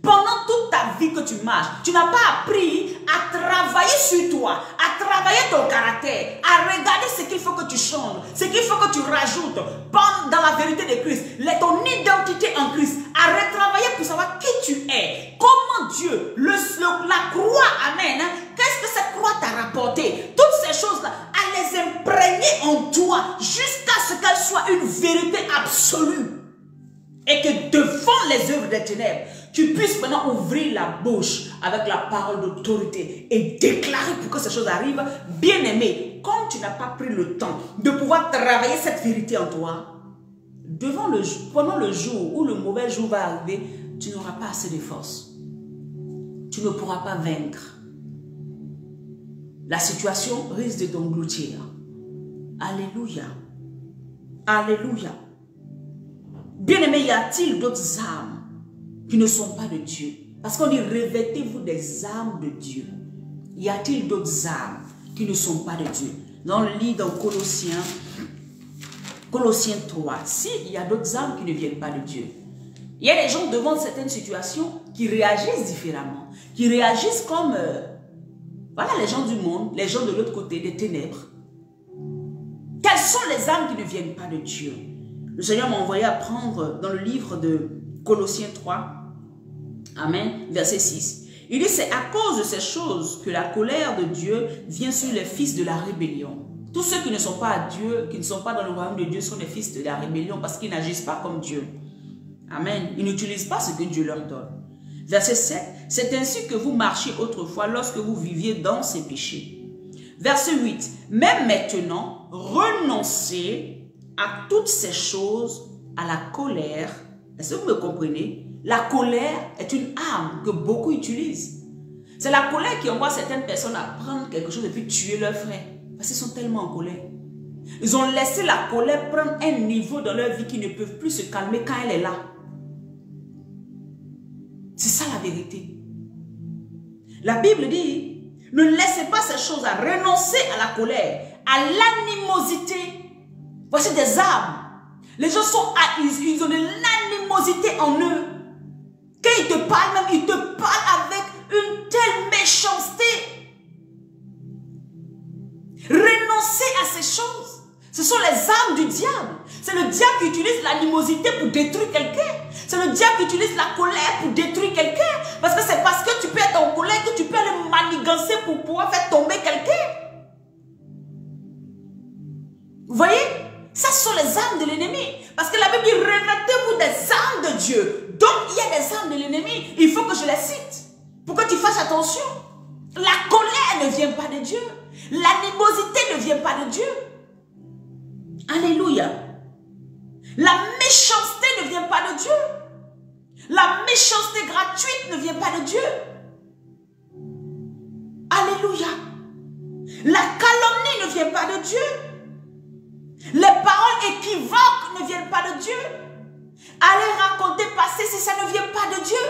A: pendant toute ta vie que tu marches, tu n'as pas appris à travailler sur toi, à travailler ton caractère, à regarder ce qu'il faut que tu changes, ce qu'il faut que tu rajoutes dans la vérité de Christ, ton identité en Christ, à retravailler pour savoir qui tu es, comment Dieu, la croix, amen, qu'est-ce que cette croix t'a rapporté, toutes ces choses-là, à les imprégner en toi jusqu'à ce qu'elles soient une vérité absolue. Et que devant les œuvres des ténèbres, tu puisses maintenant ouvrir la bouche avec la parole d'autorité et déclarer pour que ces choses arrivent. Bien-aimé, comme tu n'as pas pris le temps de pouvoir travailler cette vérité en toi, pendant le jour où le mauvais jour va arriver, tu n'auras pas assez de force. Tu ne pourras pas vaincre. La situation risque de t'engloutir. Alléluia. Alléluia. Bien-aimé, y a-t-il d'autres âmes qui ne sont pas de Dieu? Parce qu'on dit, revêtez-vous des âmes de Dieu. Y a-t-il d'autres âmes qui ne sont pas de Dieu? Dans le livre dans Colossiens 3, si il y a d'autres âmes qui ne viennent pas de Dieu. Il y a des gens devant certaines situations qui réagissent différemment, qui réagissent comme, voilà les gens du monde, les gens de l'autre côté, des ténèbres. Quelles sont les âmes qui ne viennent pas de Dieu? Le Seigneur m'a envoyé apprendre dans le livre de Colossiens 3, amen, verset 6. Il dit, c'est à cause de ces choses que la colère de Dieu vient sur les fils de la rébellion. Tous ceux qui ne sont pas à Dieu, qui ne sont pas dans le royaume de Dieu, sont les fils de la rébellion parce qu'ils n'agissent pas comme Dieu. Amen. Ils n'utilisent pas ce que Dieu leur donne. Verset 7. C'est ainsi que vous marchiez autrefois lorsque vous viviez dans ces péchés. Verset 8. Même maintenant, renoncez à toutes ces choses, à la colère. Est-ce que vous me comprenez? La colère est une arme que beaucoup utilisent. C'est la colère qui envoie certaines personnes à prendre quelque chose et puis tuer leurs frères. Parce qu'ils sont tellement en colère. Ils ont laissé la colère prendre un niveau dans leur vie qui ne peuvent plus se calmer quand elle est là. C'est ça la vérité. La Bible dit, ne laissez pas ces choses à renoncer à la colère, à l'animosité. Voici des armes. Les gens ils ont de l'animosité en eux. Quand ils te parlent même, ils te parlent avec une telle méchanceté. Renoncer à ces choses. Ce sont les armes du diable. C'est le diable qui utilise l'animosité pour détruire quelqu'un. C'est le diable qui utilise la colère pour détruire quelqu'un. Parce que c'est parce que tu peux être en colère que tu peux aller manigancer pour pouvoir faire tomber quelqu'un. Vous voyez? Ça sont les armes de l'ennemi. Parce que la Bible dit, revêtez-vous des armes de Dieu. Donc, il y a des armes de l'ennemi. Il faut que je les cite. Pour que tu fasses attention. La colère ne vient pas de Dieu. L'animosité ne vient pas de Dieu. Alléluia. La méchanceté ne vient pas de Dieu. La méchanceté gratuite ne vient pas de Dieu. Alléluia. La calomnie ne vient pas de Dieu. Les paroles équivoques ne viennent pas de Dieu. Aller raconter passé, si ça ne vient pas de Dieu.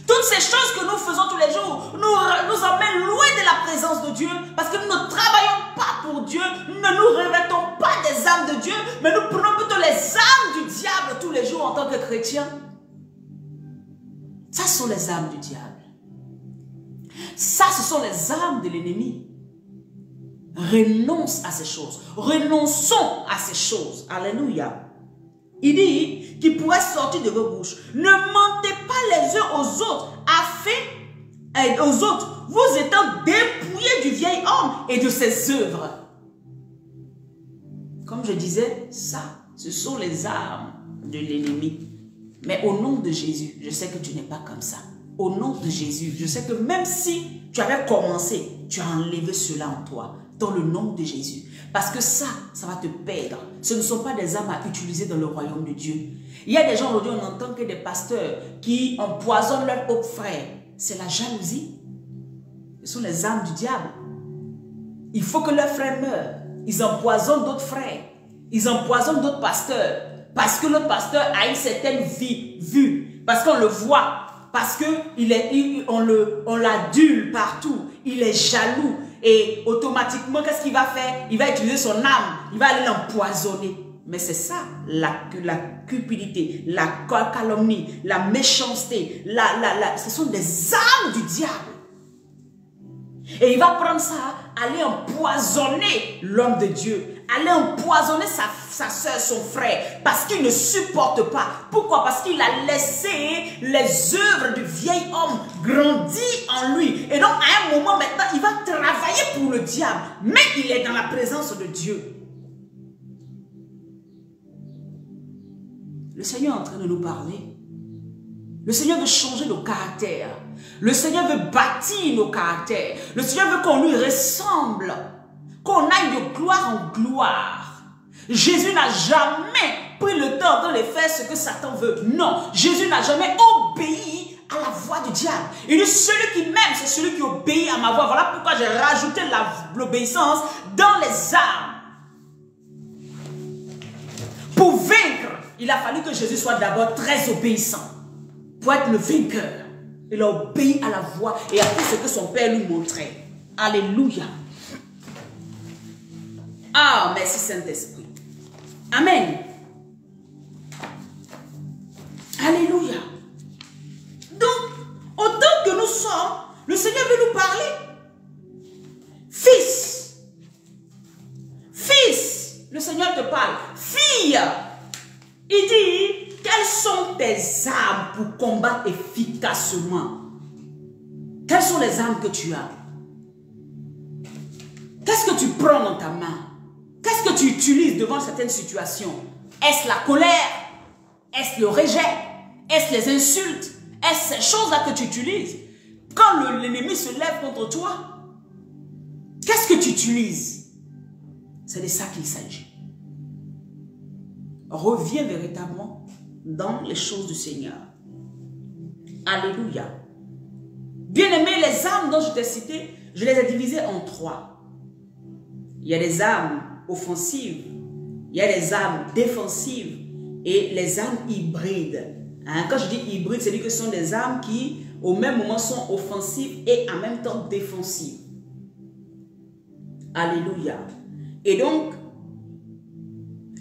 A: Toutes ces choses que nous faisons tous les jours nous emmènent loin de la présence de Dieu parce que nous ne travaillons pas pour Dieu, nous ne nous revêtons pas des armes de Dieu, mais nous prenons plutôt les armes du diable tous les jours en tant que chrétiens. Ça sont les armes du diable. Ça, ce sont les armes de l'ennemi. Renonce à ces choses. Renonçons à ces choses. Alléluia. Il dit qu'il pourrait sortir de vos bouches. Ne mentez pas les uns aux autres, vous étant dépouillés du vieil homme et de ses œuvres. Comme je disais, ça, ce sont les armes de l'ennemi. Mais au nom de Jésus, je sais que tu n'es pas comme ça. Au nom de Jésus, je sais que même si tu avais commencé, tu as enlevé cela en toi. Dans le nom de Jésus. Parce que ça va te perdre. Ce ne sont pas des armes à utiliser dans le royaume de Dieu. Il y a des gens aujourd'hui, on entend que des pasteurs qui empoisonnent leurs autres frères. C'est la jalousie. Ce sont les armes du diable. Il faut que leurs frères meurent. Ils empoisonnent d'autres frères. Ils empoisonnent d'autres pasteurs. Parce que l'autre pasteur a une certaine vue. Parce qu'on le voit. Parce qu'on l'adule partout. Il est jaloux. Et automatiquement, qu'est-ce qu'il va faire? Il va utiliser son âme. Il va aller l'empoisonner. Mais c'est ça, la cupidité, la calomnie, la méchanceté. Ce sont des armes du diable. Et il va prendre ça, aller empoisonner l'homme de Dieu. Aller empoisonner sa soeur, son frère. Parce qu'il ne supporte pas. Pourquoi? Parce qu'il a laissé les œuvres du vieil homme grandir en lui. Et donc, à un moment maintenant, il va travailler pour le diable. Mais il est dans la présence de Dieu. Le Seigneur est en train de nous parler. Le Seigneur veut changer nos caractères. Le Seigneur veut bâtir nos caractères. Le Seigneur veut qu'on lui ressemble. Qu'on aille de gloire en gloire. Jésus n'a jamais pris le temps de les faire ce que Satan veut. Non, Jésus n'a jamais obéi à la voix du diable. Il dit, celui qui m'aime, c'est celui qui obéit à ma voix. Voilà pourquoi j'ai rajouté l'obéissance dans les armes. Pour vaincre, il a fallu que Jésus soit d'abord très obéissant. Pour être le vainqueur. Il a obéi à la voix et à tout ce que son Père lui montrait. Alléluia. Ah, merci Saint-Esprit. Amen. Alléluia. Donc, autant que nous sommes, le Seigneur veut nous parler. Fils. Fils. Le Seigneur te parle. Fille. Il dit, quelles sont tes armes pour combattre efficacement? Quelles sont les armes que tu as? Qu'est-ce que tu prends dans ta main? Qu'est-ce que tu utilises devant certaines situations? Est-ce la colère? Est-ce le rejet? Est-ce les insultes? Est-ce ces choses-là que tu utilises? Quand l'ennemi se lève contre toi, qu'est-ce que tu utilises? C'est de ça qu'il s'agit. Reviens véritablement dans les choses du Seigneur. Alléluia. Bien-aimés, les armes dont je t'ai citées, je les ai divisées en 3. Il y a des armes offensives, il y a des armes défensives et les armes hybrides. Hein? Quand je dis hybrides, c'est-à-dire que ce sont des armes qui, au même moment, sont offensives et en même temps défensives. Alléluia. Et donc,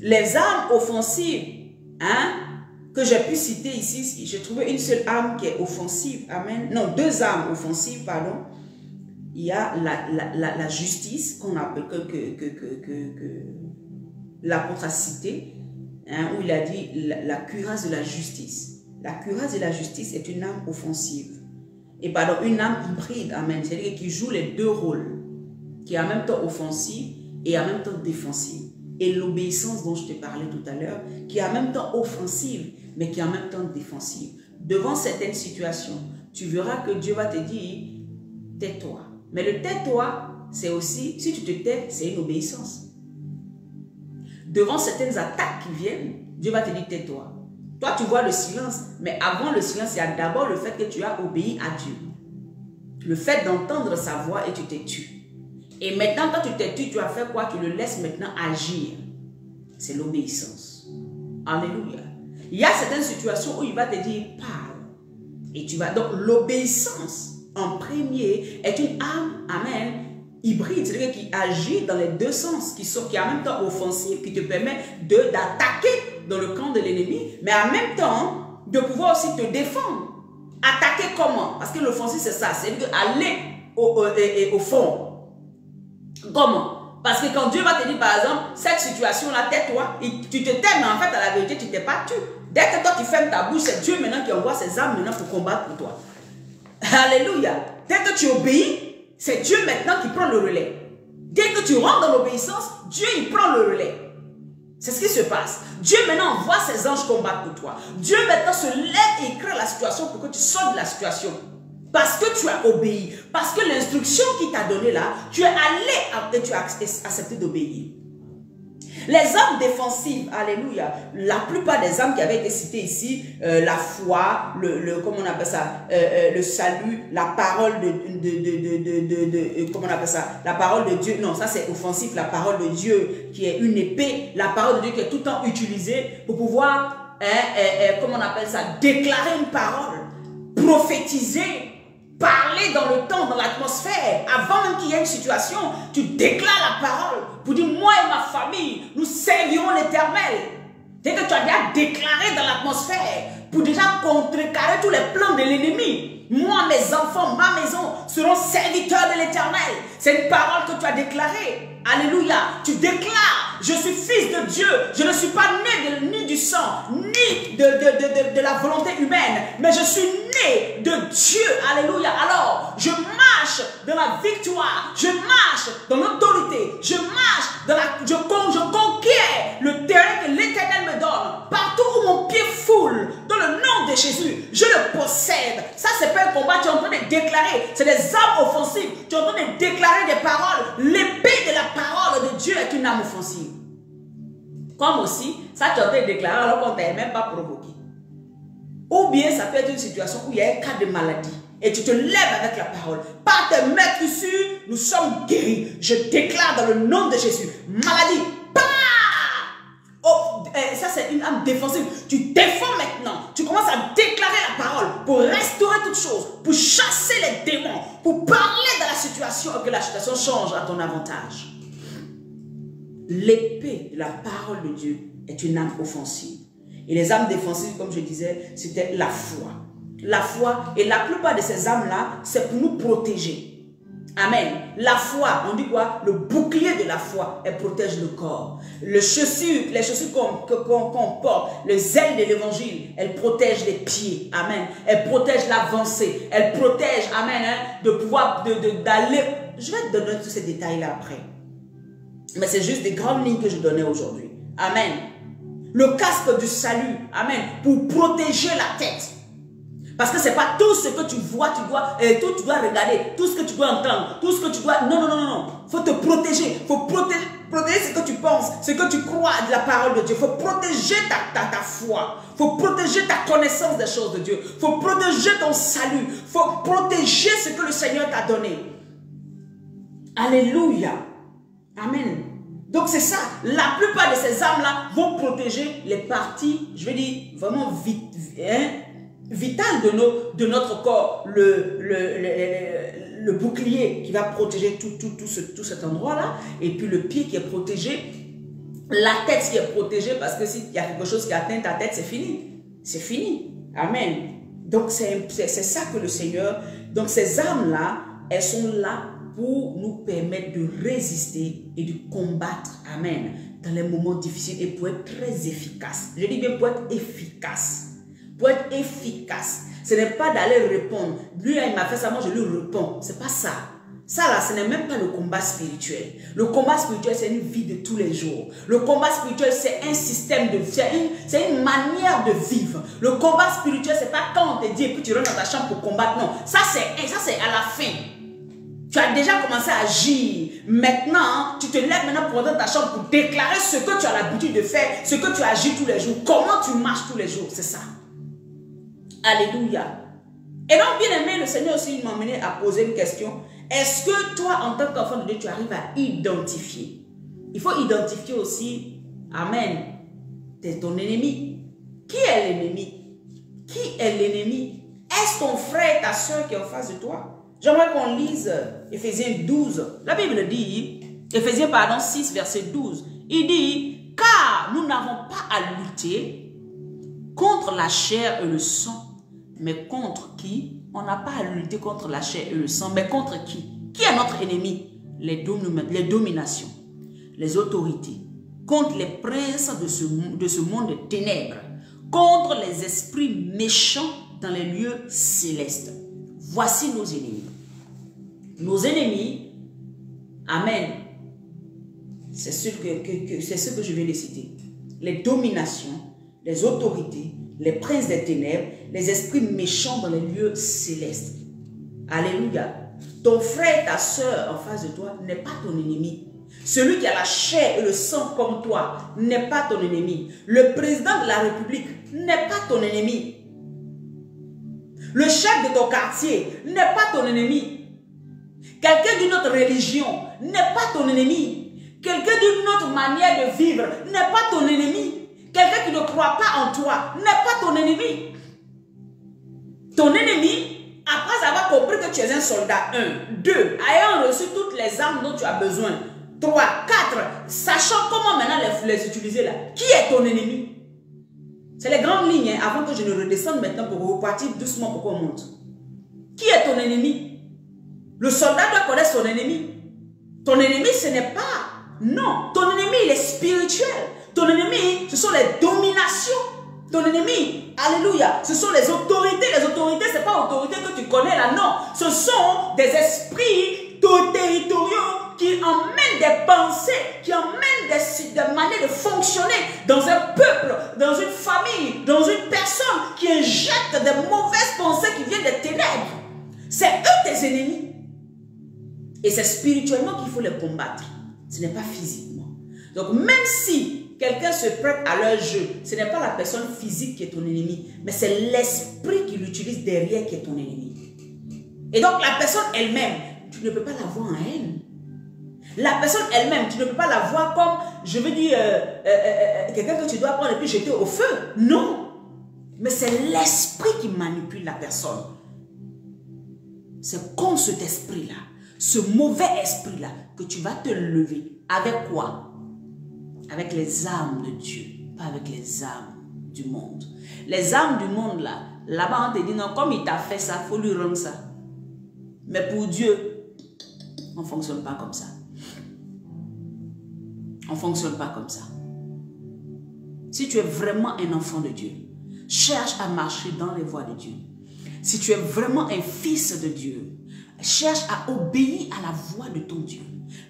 A: les armes offensives, hein, que j'ai pu citer ici, j'ai trouvé une seule arme qui est offensive. Amen. Non, 2 armes offensives, pardon. Il y a la justice qu'on appelle que l'apôtre a cité, hein, où il a dit la cuirasse de la justice. La cuirasse de la justice est une arme offensive. Et pardon, une arme hybride, amen. C'est-à-dire qui joue les 2 rôles, qui est en même temps offensive et en même temps défensive. et l'obéissance dont je te parlais tout à l'heure, qui est en même temps offensive, mais qui est en même temps défensive. Devant certaines situations, tu verras que Dieu va te dire, tais-toi. Mais le tais-toi, c'est aussi, si tu te tais, c'est une obéissance. Devant certaines attaques qui viennent, Dieu va te dire, tais-toi. Toi, tu vois le silence, mais avant le silence, il y a d'abord le fait que tu as obéi à Dieu. Le fait d'entendre sa voix et tu t'es tu. Et maintenant, quand tu t'es tu, tu as fait quoi? Tu le laisses maintenant agir. C'est l'obéissance. Alléluia. Il y a certaines situations où il va te dire, parle. Et tu vas. Donc, l'obéissance, en premier, est une arme, amen, hybride, c'est-à-dire qui agit dans les deux sens, qui est en même temps offensive, qui te permet d'attaquer dans le camp de l'ennemi, mais en même temps, de pouvoir aussi te défendre. Attaquer comment? Parce que l'offensive, c'est ça, c'est aller au fond. Comment? Parce que quand Dieu va te dire, par exemple, cette situation-là, tais-toi, tu te tais, mais en fait, à la vérité, tu ne t'es pas tu. Dès que toi, tu fermes ta bouche, c'est Dieu maintenant qui envoie ses armes maintenant pour combattre pour toi. Alléluia. Dès que tu obéis, c'est Dieu maintenant qui prend le relais. Dès que tu rentres dans l'obéissance, Dieu, il prend le relais. C'est ce qui se passe. Dieu maintenant envoie ses anges combattre pour toi. Dieu maintenant se lève et crée la situation pour que tu sortes de la situation. Parce que tu as obéi. Parce que l'instruction qu'il t'a donnée là, tu es allé et tu as accepté d'obéir. Les armes défensives, alléluia, la plupart des armes qui avaient été citées ici, la foi, comment on appelle ça, le salut, la parole comment on appelle ça, la parole de Dieu, non, ça c'est offensif, la parole de Dieu qui est une épée, la parole de Dieu qui est tout le temps utilisée pour pouvoir, comment on appelle ça, déclarer une parole, prophétiser, parler dans le temps, dans l'atmosphère. Avant même qu'il y ait une situation, tu déclares la parole pour dire, moi et ma famille, nous servirons l'Éternel. Dès que tu as déjà déclaré dans l'atmosphère, pour déjà contrecarrer tous les plans de l'ennemi, moi, mes enfants, ma maison seront serviteurs de l'Éternel. C'est une parole que tu as déclarée. Alléluia. Tu déclares, je suis fils de Dieu. Je ne suis pas né ni du sang, ni de la volonté humaine, mais je suis né de Dieu. Alléluia. Alors, je marche dans la victoire. Je marche dans l'autorité. Je marche dans je conquiers le terrain que l'Éternel me donne. Partout où mon pied foule, dans le nom de Jésus, je le possède. Ça, c'est pas un combat. Tu es en train de déclarer. C'est des armes offensives. Tu es en train de déclarer des paroles. L'épée de la parole de Dieu est une arme offensive. Comme aussi, ça tu es en train de déclarer alors qu'on ne t'a même pas provoqué. Ou bien ça peut être une situation où il y a un cas de maladie. Et tu te lèves avec la parole. Par te mettre dessus, nous sommes guéris. Je déclare dans le nom de Jésus. Maladie, bah! Oh, ça c'est une arme défensive. Tu défends maintenant. Tu commences à déclarer la parole pour restaurer toutes choses, pour chasser les démons, pour parler de la situation et que la situation change à ton avantage. L'épée de la parole de Dieu est une arme offensive. Et les armes défensives, comme je disais, c'était la foi. La foi, et la plupart de ces armes-là, c'est pour nous protéger. Amen. La foi, on dit quoi? Le bouclier de la foi, elle protège le corps. Les chaussures qu'on porte, les ailes de l'évangile, elles protègent les pieds. Amen. Elles protègent l'avancée. Elles protègent, amen, hein, de pouvoir d'aller. Je vais te donner tous ces détails-là après. Mais c'est juste des grandes lignes que je donnais aujourd'hui. Amen. Le casque du salut, amen, pour protéger la tête. Parce que ce n'est pas tout ce que tu vois, tu dois regarder, tout ce que tu dois entendre, tout ce que tu dois... Non, non, non, non. Il faut te protéger. Il faut protéger ce que tu penses, ce que tu crois de la parole de Dieu. Il faut protéger ta foi. Il faut protéger ta connaissance des choses de Dieu. Il faut protéger ton salut. Il faut protéger ce que le Seigneur t'a donné. Alléluia. Amen. Donc c'est ça. La plupart de ces armes-là vont protéger les parties, je vais dire, vraiment vitales de notre corps. Le bouclier qui va protéger tout cet endroit-là. Et puis le pied qui est protégé. La tête qui est protégée parce que s'il y a quelque chose qui atteint ta tête, c'est fini. C'est fini. Amen. Donc c'est ça que le Seigneur... Donc ces armes-là, elles sont là pour nous permettre de résister et de combattre, amen, dans les moments difficiles et pour être très efficace. Je dis bien pour être efficace. Pour être efficace. Ce n'est pas d'aller répondre. Lui, il m'a fait ça, moi je lui réponds. Ce n'est pas ça. Ça là, ce n'est même pas le combat spirituel. Le combat spirituel, c'est une vie de tous les jours. Le combat spirituel, c'est un système de vie, c'est une manière de vivre. Le combat spirituel, c'est pas quand on te dit et puis tu rentres dans ta chambre pour combattre. Non, ça c'est à la fin. Tu as déjà commencé à agir. Maintenant, tu te lèves maintenant pour rentrer dans ta chambre pour déclarer ce que tu as l'habitude de faire, ce que tu agis tous les jours, comment tu marches tous les jours. C'est ça. Alléluia. Et donc, bien aimé, le Seigneur aussi m'a amené à poser une question. Est-ce que toi, en tant qu'enfant de Dieu, tu arrives à identifier? Il faut identifier aussi, amen, c'est ton ennemi. Qui est l'ennemi? Qui est l'ennemi? Est-ce ton frère, ta soeur qui est en face de toi? J'aimerais qu'on lise Éphésiens 12. La Bible dit, Éphésiens 6, verset 12. Il dit, car nous n'avons pas à lutter contre la chair et le sang, mais contre qui? On n'a pas à lutter contre la chair et le sang, mais contre qui? Qui est notre ennemi? Les dominations, les autorités, contre les princes de ce monde de ténèbres, contre les esprits méchants dans les lieux célestes. Voici nos ennemis. Nos ennemis, amen, c'est ce que je viens de citer. Les dominations, les autorités, les princes des ténèbres, les esprits méchants dans les lieux célestes. Alléluia. Ton frère, ta soeur en face de toi n'est pas ton ennemi. Celui qui a la chair et le sang comme toi n'est pas ton ennemi. Le président de la République n'est pas ton ennemi. Le chef de ton quartier n'est pas ton ennemi. Quelqu'un d'une autre religion n'est pas ton ennemi. Quelqu'un d'une autre manière de vivre n'est pas ton ennemi. Quelqu'un qui ne croit pas en toi n'est pas ton ennemi. Ton ennemi, après avoir compris que tu es un soldat, 1, 2, ayant reçu toutes les armes dont tu as besoin, 3, 4, sachant comment maintenant les utiliser là, qui est ton ennemi? C'est les grandes lignes, hein, avant que je ne redescende maintenant pour repartir doucement pour qu'on monte. Qui est ton ennemi? Le soldat doit connaître son ennemi. Ton ennemi, ce n'est pas... Non, ton ennemi, il est spirituel. Ton ennemi, ce sont les dominations. Ton ennemi, alléluia, ce sont les autorités. Les autorités, ce n'est pas l'autorité que tu connais là, non. Ce sont des esprits territoriaux qui emmènent des pensées, qui emmènent des manières de fonctionner dans un peuple, dans une famille, dans une personne, qui injectent des mauvaises pensées qui viennent des ténèbres. C'est eux tes ennemis. Et c'est spirituellement qu'il faut les combattre. Ce n'est pas physiquement. Donc même si quelqu'un se prête à leur jeu, ce n'est pas la personne physique qui est ton ennemi, mais c'est l'esprit qui l'utilise derrière qui est ton ennemi. Et donc la personne elle-même, tu ne peux pas la voir en haine. La personne elle-même, tu ne peux pas la voir comme, je veux dire, quelqu'un que tu dois prendre et puis jeter au feu. Non. Mais c'est l'esprit qui manipule la personne. C'est comme cet esprit-là, ce mauvais esprit-là, que tu vas te lever. Avec quoi? Avec les armes de Dieu, pas avec les armes du monde. Les armes du monde, là-bas, on te dit, non, comme il t'a fait ça, il faut lui rendre ça. Mais pour Dieu, on ne fonctionne pas comme ça. On ne fonctionne pas comme ça. Si tu es vraiment un enfant de Dieu, cherche à marcher dans les voies de Dieu. Si tu es vraiment un fils de Dieu, cherche à obéir à la voix de ton Dieu.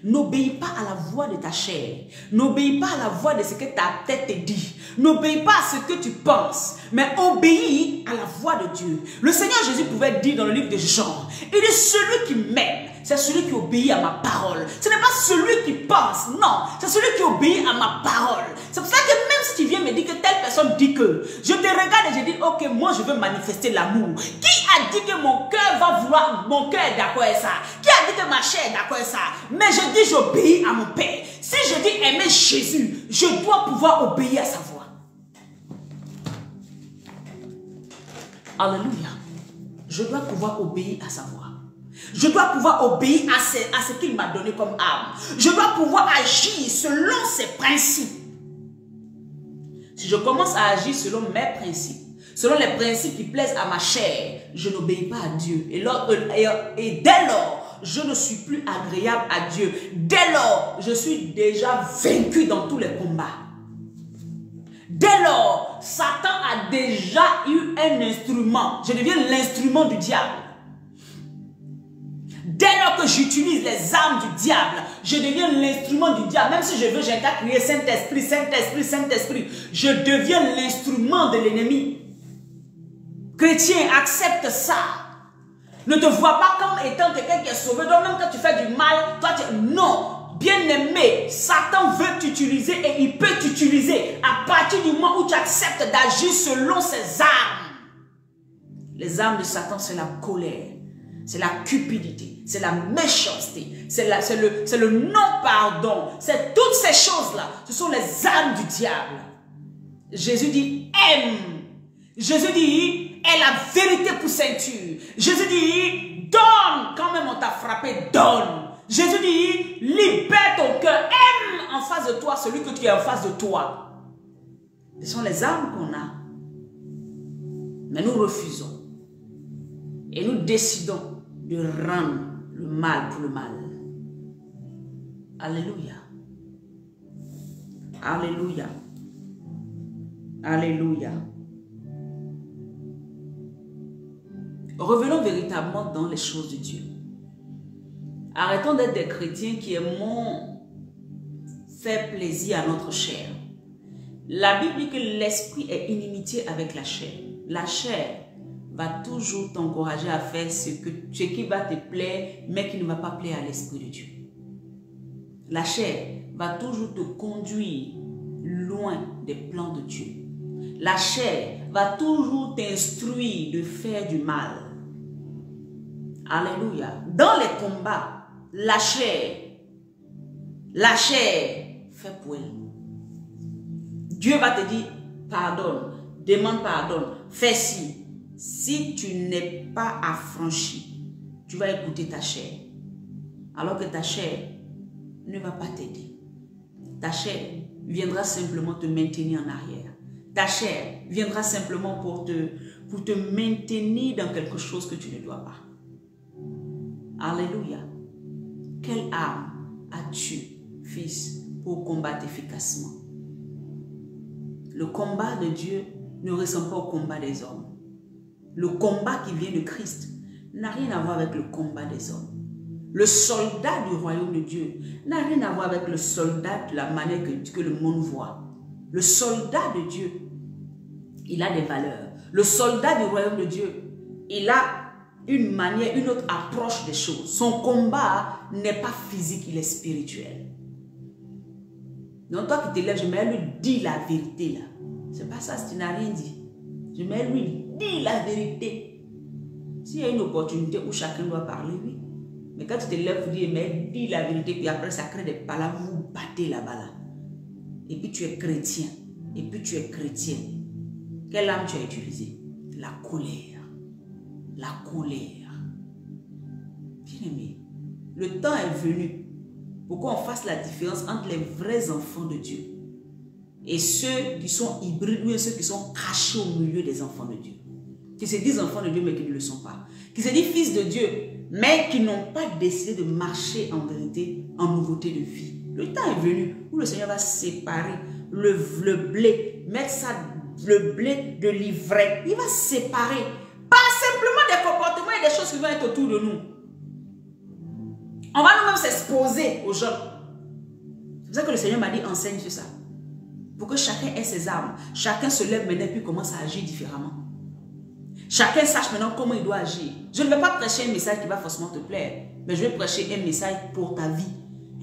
A: N'obéis pas à la voix de ta chair. N'obéis pas à la voix de ce que ta tête te dit. N'obéis pas à ce que tu penses, mais obéis à la voix de Dieu. Le Seigneur Jésus pouvait dire dans le livre de Jean, il est celui qui m'aime, c'est celui qui obéit à ma parole. Ce n'est pas celui qui pense, non, c'est celui qui obéit à ma parole. C'est pour ça que même si tu viens me dire que telle personne dit que, je te regarde et je dis, ok, moi je veux manifester l'amour. Qui a dit que mon cœur va vouloir, mon cœur est d'accord avec ça? Qui a dit que ma chair est d'accord avec ça? Mais je dis, j'obéis à mon Père. Si je dis aimer Jésus, je dois pouvoir obéir à sa voix. Alléluia. Je dois pouvoir obéir à sa voix. Je dois pouvoir obéir à ce qu'il m'a donné comme arme. Je dois pouvoir agir selon ses principes. Si je commence à agir selon mes principes, selon les principes qui plaisent à ma chair, je n'obéis pas à Dieu. Et dès lors, je ne suis plus agréable à Dieu. Dès lors, je suis déjà vaincu dans tous les combats. Dès lors, Satan a déjà eu un instrument. Je deviens l'instrument du diable. Dès lors que j'utilise les armes du diable, je deviens l'instrument du diable. Même si je veux, j'ai qu'à crier Saint-Esprit, Saint-Esprit, Saint-Esprit. Je deviens l'instrument de l'ennemi. Chrétien, accepte ça. Ne te vois pas comme étant quelqu'un qui est sauvé. Donc même quand tu fais du mal, toi tu... Non. Bien-aimé, Satan veut t'utiliser et il peut t'utiliser à partir du moment où tu acceptes d'agir selon ses armes. Les armes de Satan, c'est la colère, c'est la cupidité, c'est la méchanceté, c'est le non-pardon, c'est toutes ces choses-là. Ce sont les armes du diable. Jésus dit aime. Jésus dit aie la vérité pour ceinture. Jésus dit donne quand même on t'a frappé, donne. Jésus dit, libère ton cœur, aime en face de toi celui que tu es en face de toi. Ce sont les armes qu'on a. Mais nous refusons. Et nous décidons de rendre le mal pour le mal. Alléluia. Alléluia. Alléluia. Revenons véritablement dans les choses de Dieu. Arrêtons d'être des chrétiens qui aimons faire plaisir à notre chair. La Bible dit que l'esprit est inimitié avec la chair. La chair va toujours t'encourager à faire ce qui va te plaire, mais qui ne va pas plaire à l'esprit de Dieu. La chair va toujours te conduire loin des plans de Dieu. La chair va toujours t'instruire de faire du mal. Alléluia. Dans les combats, la chair fait pour elle. Dieu va te dire, pardonne, demande pardon, fais ci. Si tu n'es pas affranchi, tu vas écouter ta chair. Alors que ta chair ne va pas t'aider. Ta chair viendra simplement te maintenir en arrière. Ta chair viendra simplement pour te maintenir dans quelque chose que tu ne dois pas. Alléluia. Quelle arme as-tu, fils, pour combattre efficacement? Le combat de Dieu ne ressemble pas au combat des hommes. Le combat qui vient de Christ n'a rien à voir avec le combat des hommes. Le soldat du royaume de Dieu n'a rien à voir avec le soldat de la manière que le monde voit. Le soldat de Dieu, il a des valeurs. Le soldat du royaume de Dieu, il a une manière, une autre approche des choses. Son combat n'est pas physique, il est spirituel. Donc toi qui te lèves, je vais lui dire la vérité là. C'est pas ça si tu n'as rien dit. Je vais lui dire la vérité. S'il y a une opportunité où chacun doit parler, oui. Mais quand tu te lèves, tu dis, mais dis la vérité, puis après ça crée des palabres, vous battez là-bas là. Et puis tu es chrétien. Et puis tu es chrétienne. Quelle âme tu as utilisée? La colère. La colère. Bien-aimé, le temps est venu pour qu'on fasse la différence entre les vrais enfants de Dieu et ceux qui sont hybrides ou ceux qui sont cachés au milieu des enfants de Dieu. Qui se disent enfants de Dieu mais qui ne le sont pas. Qui se disent fils de Dieu mais qui n'ont pas décidé de marcher en vérité, en nouveauté de vie. Le temps est venu où le Seigneur va séparer le blé, mettre ça, le blé de l'ivraie. Il va séparer. Pas simplement des comportements et des choses qui vont être autour de nous. On va nous-mêmes s'exposer aux gens. C'est pour ça que le Seigneur m'a dit enseigne sur ça. Pour que chacun ait ses armes. Chacun se lève maintenant et puis commence à agir différemment. Chacun sache maintenant comment il doit agir. Je ne vais pas prêcher un message qui va forcément te plaire. Mais je vais prêcher un message pour ta vie.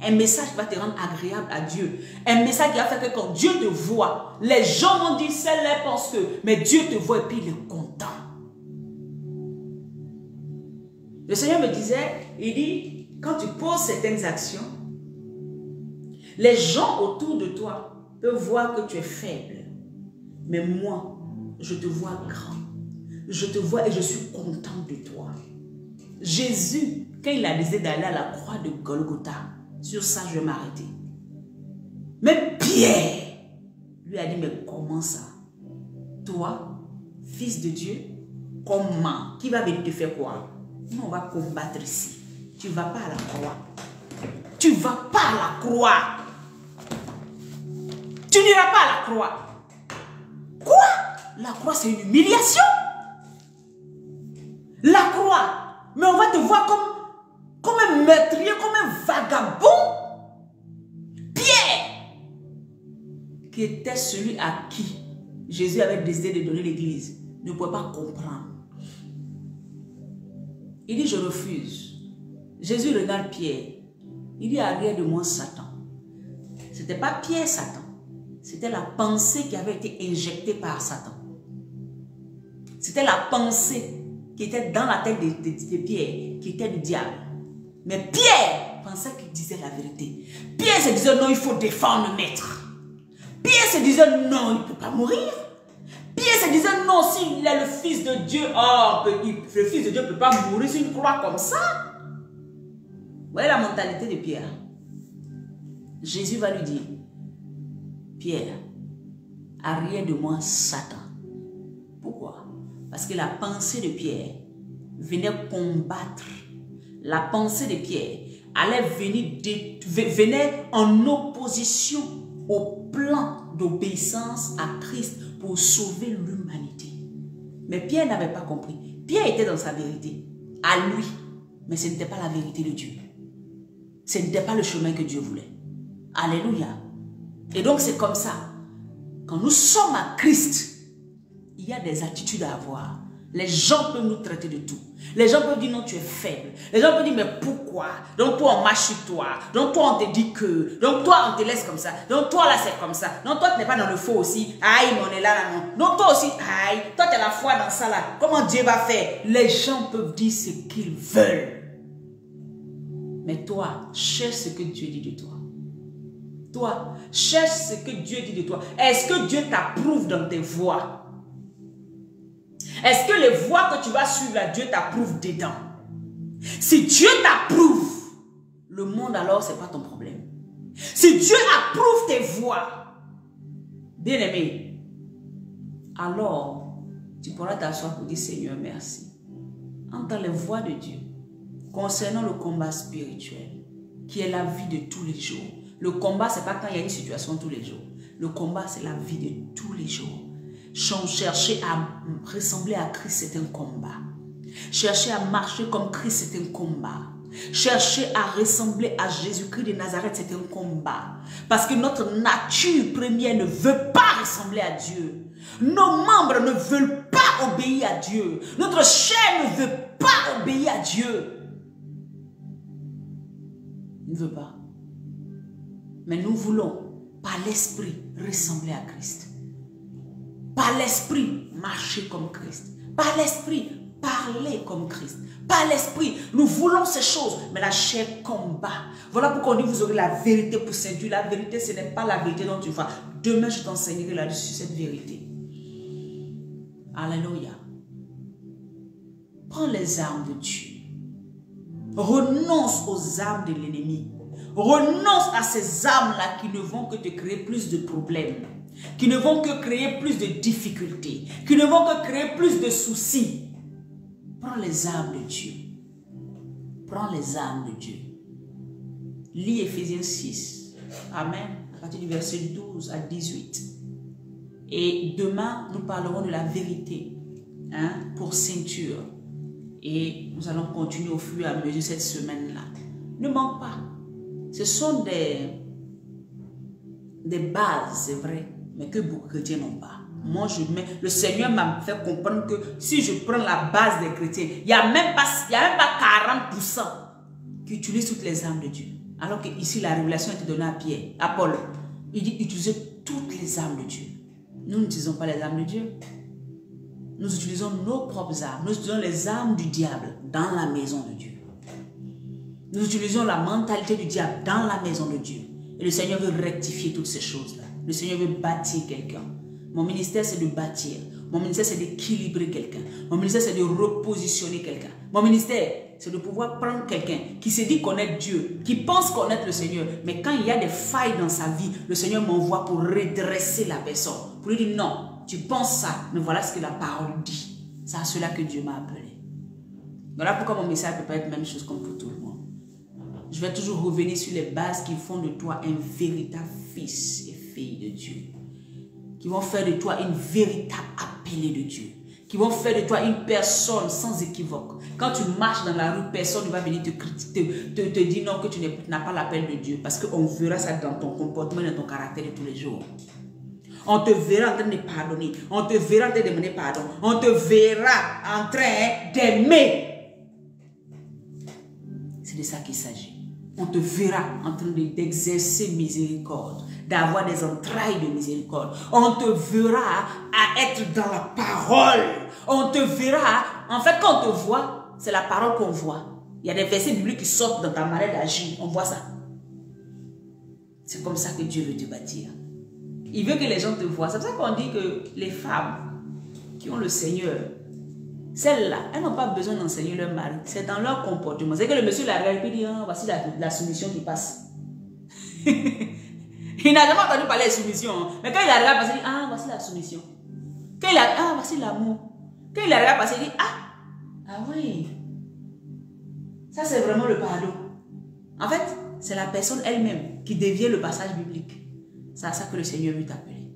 A: Un message qui va te rendre agréable à Dieu. Un message qui va faire que quand Dieu te voit, les gens vont dire celle-là pense que, mais Dieu te voit et puis il est content. Le Seigneur me disait, il dit, quand tu poses certaines actions, les gens autour de toi peuvent voir que tu es faible. Mais moi, je te vois grand. Je te vois et je suis content de toi. Jésus, quand il a décidé d'aller à la croix de Golgotha, sur ça, je vais m'arrêter. Même Pierre lui a dit, mais comment ça? Toi, fils de Dieu, comment? Qui va venir te faire quoi? Nous, on va combattre ici. Tu ne vas pas à la croix. Tu ne vas pas à la croix. Tu n'iras pas à la croix. Quoi? La croix, c'est une humiliation. La croix. Mais on va te voir comme qui était celui à qui Jésus avait décidé de donner l'église, ne pouvait pas comprendre. Il dit, je refuse. Jésus regarde Pierre. Il dit, arrière de moi, Satan. Ce n'était pas Pierre, Satan. C'était la pensée qui avait été injectée par Satan. C'était la pensée qui était dans la tête de Pierre, qui était du diable. Mais Pierre pensait qu'il disait la vérité. Pierre se disait, non, il faut défendre le maître. Pierre se disait, non, il ne peut pas mourir. Pierre se disait, non, s'il est le fils de Dieu, oh, le fils de Dieu ne peut pas mourir sur une croix comme ça. Vous voyez la mentalité de Pierre. Jésus va lui dire, Pierre, arrière de moi, Satan. Pourquoi? Parce que la pensée de Pierre venait combattre. La pensée de Pierre allait venait en opposition au plan d'obéissance à Christ pour sauver l'humanité. Mais Pierre n'avait pas compris. Pierre était dans sa vérité, à lui. Mais ce n'était pas la vérité de Dieu. Ce n'était pas le chemin que Dieu voulait. Alléluia. Et donc c'est comme ça. Quand nous sommes à Christ, il y a des attitudes à avoir. Les gens peuvent nous traiter de tout. Les gens peuvent dire non, tu es faible. Les gens peuvent dire mais pourquoi? Donc toi on marche sur toi. Donc toi on te dit que. Donc toi on te laisse comme ça. Donc toi là c'est comme ça. Donc toi tu n'es pas dans le faux aussi. Aïe mais on est là non. Donc toi aussi aïe. Toi tu as la foi dans ça là. Comment Dieu va faire? Les gens peuvent dire ce qu'ils veulent. Mais toi cherche ce que Dieu dit de toi. Toi cherche ce que Dieu dit de toi. Est-ce que Dieu t'approuve dans tes voies? Est-ce que les voies que tu vas suivre là, Dieu t'approuve dedans? Si Dieu t'approuve, le monde alors, ce n'est pas ton problème. Si Dieu approuve tes voies, bien aimé, alors tu pourras t'asseoir pour dire Seigneur, merci. Entends les voies de Dieu concernant le combat spirituel, qui est la vie de tous les jours. Le combat, ce n'est pas quand il y a une situation tous les jours. Le combat, c'est la vie de tous les jours. Chercher à ressembler à Christ, c'est un combat. Chercher à marcher comme Christ, c'est un combat. Chercher à ressembler à Jésus-Christ de Nazareth, c'est un combat. Parce que notre nature première ne veut pas ressembler à Dieu. Nos membres ne veulent pas obéir à Dieu. Notre chair ne veut pas obéir à Dieu. Il ne veut pas. Mais nous voulons, par l'esprit, ressembler à Christ. Par l'esprit, marcher comme Christ. Par l'esprit, parler comme Christ. Par l'esprit, nous voulons ces choses, mais la chair combat. Voilà pourquoi on dit vous aurez la vérité pour séduire. La vérité, ce n'est pas la vérité dont tu vas. Demain, je t'enseignerai là-dessus cette vérité. Alléluia. Prends les armes de Dieu. Renonce aux armes de l'ennemi. Renonce à ces armes-là qui ne vont que te créer plus de problèmes. Qui ne vont que créer plus de difficultés, qui ne vont que créer plus de soucis. Prends les armes de Dieu. Prends les armes de Dieu. Lis Éphésiens 6. Amen. À partir du verset 12 à 18. Et demain, nous parlerons de la vérité pour ceinture. Et nous allons continuer au fur et à mesure cette semaine-là. Ne manque pas. Ce sont des bases, c'est vrai, mais que beaucoup de chrétiens n'ont pas. Moi, le Seigneur m'a fait comprendre que si je prends la base des chrétiens, il n'y a même pas 40% qui utilisent toutes les armes de Dieu. Alors que ici, la révélation était donnée à Pierre, à Paul. Il dit utiliser toutes les armes de Dieu. Nous n'utilisons pas les armes de Dieu. Nous utilisons nos propres armes. Nous utilisons les armes du diable dans la maison de Dieu. Nous utilisons la mentalité du diable dans la maison de Dieu. Et le Seigneur veut rectifier toutes ces choses-là. Le Seigneur veut bâtir quelqu'un. Mon ministère, c'est de bâtir. Mon ministère, c'est d'équilibrer quelqu'un. Mon ministère, c'est de repositionner quelqu'un. Mon ministère, c'est de pouvoir prendre quelqu'un qui se dit connaître Dieu, qui pense connaître le Seigneur. Mais quand il y a des failles dans sa vie, le Seigneur m'envoie pour redresser la personne. Pour lui dire non, tu penses ça, mais voilà ce que la parole dit. C'est à cela que Dieu m'a appelé. Voilà pourquoi mon message ne peut pas être la même chose comme pour tout le monde. Je vais toujours revenir sur les bases qui font de toi un véritable fils et fille de Dieu. Qui vont faire de toi une véritable appelée de Dieu. Qui vont faire de toi une personne sans équivoque. Quand tu marches dans la rue, personne ne va venir te dire non que tu n'as pas l'appel de Dieu. Parce qu'on verra ça dans ton comportement et dans ton caractère de tous les jours. On te verra en train de pardonner. On te verra en train de demander pardon. On te verra en train d'aimer. C'est de ça qu'il s'agit. On te verra en train d'exercer miséricorde, d'avoir des entrailles de miséricorde. On te verra à être dans la parole. On te verra, en fait, quand on te voit, c'est la parole qu'on voit. Il y a des versets bibliques qui sortent dans ta manière d'agir. On voit ça. C'est comme ça que Dieu veut te bâtir. Il veut que les gens te voient. C'est pour ça qu'on dit que les femmes qui ont le Seigneur, celles-là, elles n'ont pas besoin d'enseigner leur mari. C'est dans leur comportement. C'est que le monsieur la regarde et dit, ah, voici la soumission qui passe. Il n'a jamais entendu parler de soumission. Mais quand il la regarde passer, il dit, ah, voici la soumission. Quand il la regarde, ah, voici l'amour. Quand il la regarde passer, il dit, ah oui. Ça, c'est vraiment le pardon. En fait, c'est la personne elle-même qui devient le passage biblique. C'est à ça que le Seigneur veut t'appeler.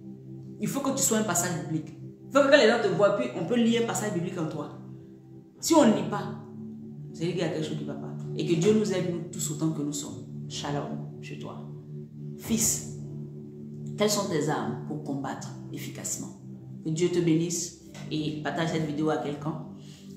A: Il faut que tu sois un passage biblique. Il faut que quand les gens te voient, puis on peut lire un passage biblique en toi. Si on ne lit pas, c'est qu'il y a quelque chose qui ne va pas. Et que Dieu nous aide, nous tous autant que nous sommes. Shalom chez toi. Fils, quelles sont tes armes pour combattre efficacement? Que Dieu te bénisse et partage cette vidéo à quelqu'un.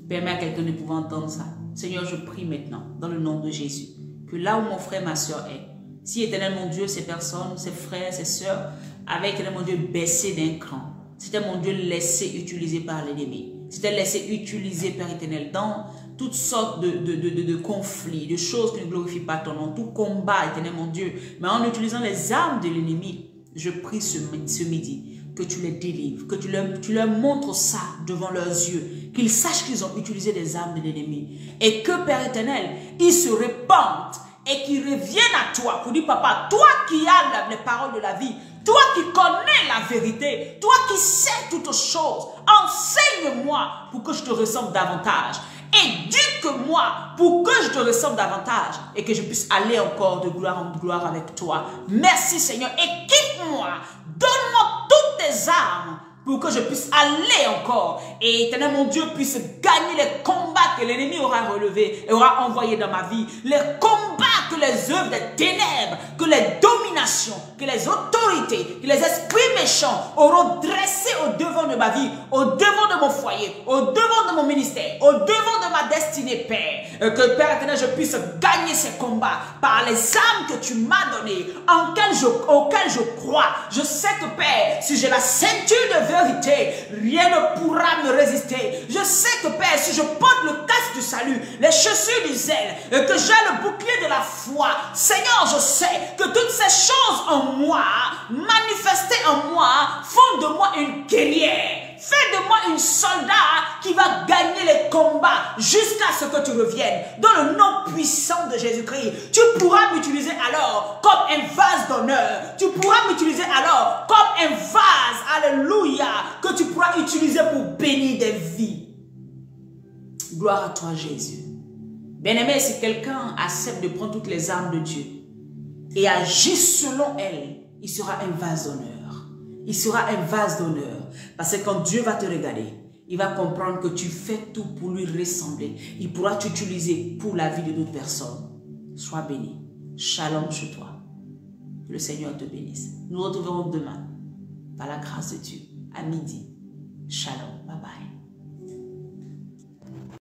A: Permets à quelqu'un de pouvoir entendre ça. Seigneur, je prie maintenant, dans le nom de Jésus, que là où mon frère, ma soeur est, si éternel mon Dieu, ces personnes, ces frères, ces soeurs, avaient éternel mon Dieu baissé d'un cran, c'était mon Dieu laissé utiliser par l'ennemi, c'était laissé utiliser par éternel dans toutes sortes de conflits, de choses qui ne glorifient pas ton nom, tout combat, éternel mon Dieu, mais en utilisant les armes de l'ennemi, je prie ce midi que tu les délivres, que tu leur montres ça devant leurs yeux, qu'ils sachent qu'ils ont utilisé les armes de l'ennemi et que, Père éternel, ils se répandent et qu'ils reviennent à toi pour dire, papa, toi qui as les paroles de la vie, toi qui connais la vérité, toi qui sais toutes choses, enseigne-moi pour que je te ressemble davantage. Éduque-moi pour que je te ressemble davantage et que je puisse aller encore de gloire en gloire avec toi. Merci Seigneur, équipe-moi, donne-moi toutes tes armes pour que je puisse aller encore et éternel mon Dieu puisse gagner les combats que l'ennemi aura relevés et aura envoyés dans ma vie, les combats que les œuvres des ténèbres, que les dominations, que les autorités, que les esprits méchants auront dressé au devant de ma vie, au devant de mon foyer, au devant de mon ministère, au devant de ma destinée, Père. Que Père éternel, je puisse gagner ces combats par les armes que tu m'as données, auxquelles je crois. Je sais que Père, si j'ai la ceinture de vérité, rien ne pourra me résister. Je sais que Père, si je porte le casque du salut, les chaussures du zèle, que j'ai le bouclier de la foi, Seigneur, je sais que toutes ces choses en moi, manifestées en moi, font de moi une guerrière. Fais de moi une soldat qui va gagner les combats jusqu'à ce que tu reviennes. Dans le nom puissant de Jésus-Christ, tu pourras m'utiliser alors comme un vase d'honneur. Tu pourras m'utiliser alors comme un vase, alléluia, que tu pourras utiliser pour bénir des vies. Gloire à toi, Jésus. Bien-aimé, si quelqu'un accepte de prendre toutes les armes de Dieu et agit selon elles, il sera un vase d'honneur. Il sera un vase d'honneur. Parce que quand Dieu va te regarder, il va comprendre que tu fais tout pour lui ressembler. Il pourra t'utiliser pour la vie de d'autres personnes. Sois béni. Shalom chez toi. Que le Seigneur te bénisse. Nous nous retrouverons demain, par la grâce de Dieu, à midi.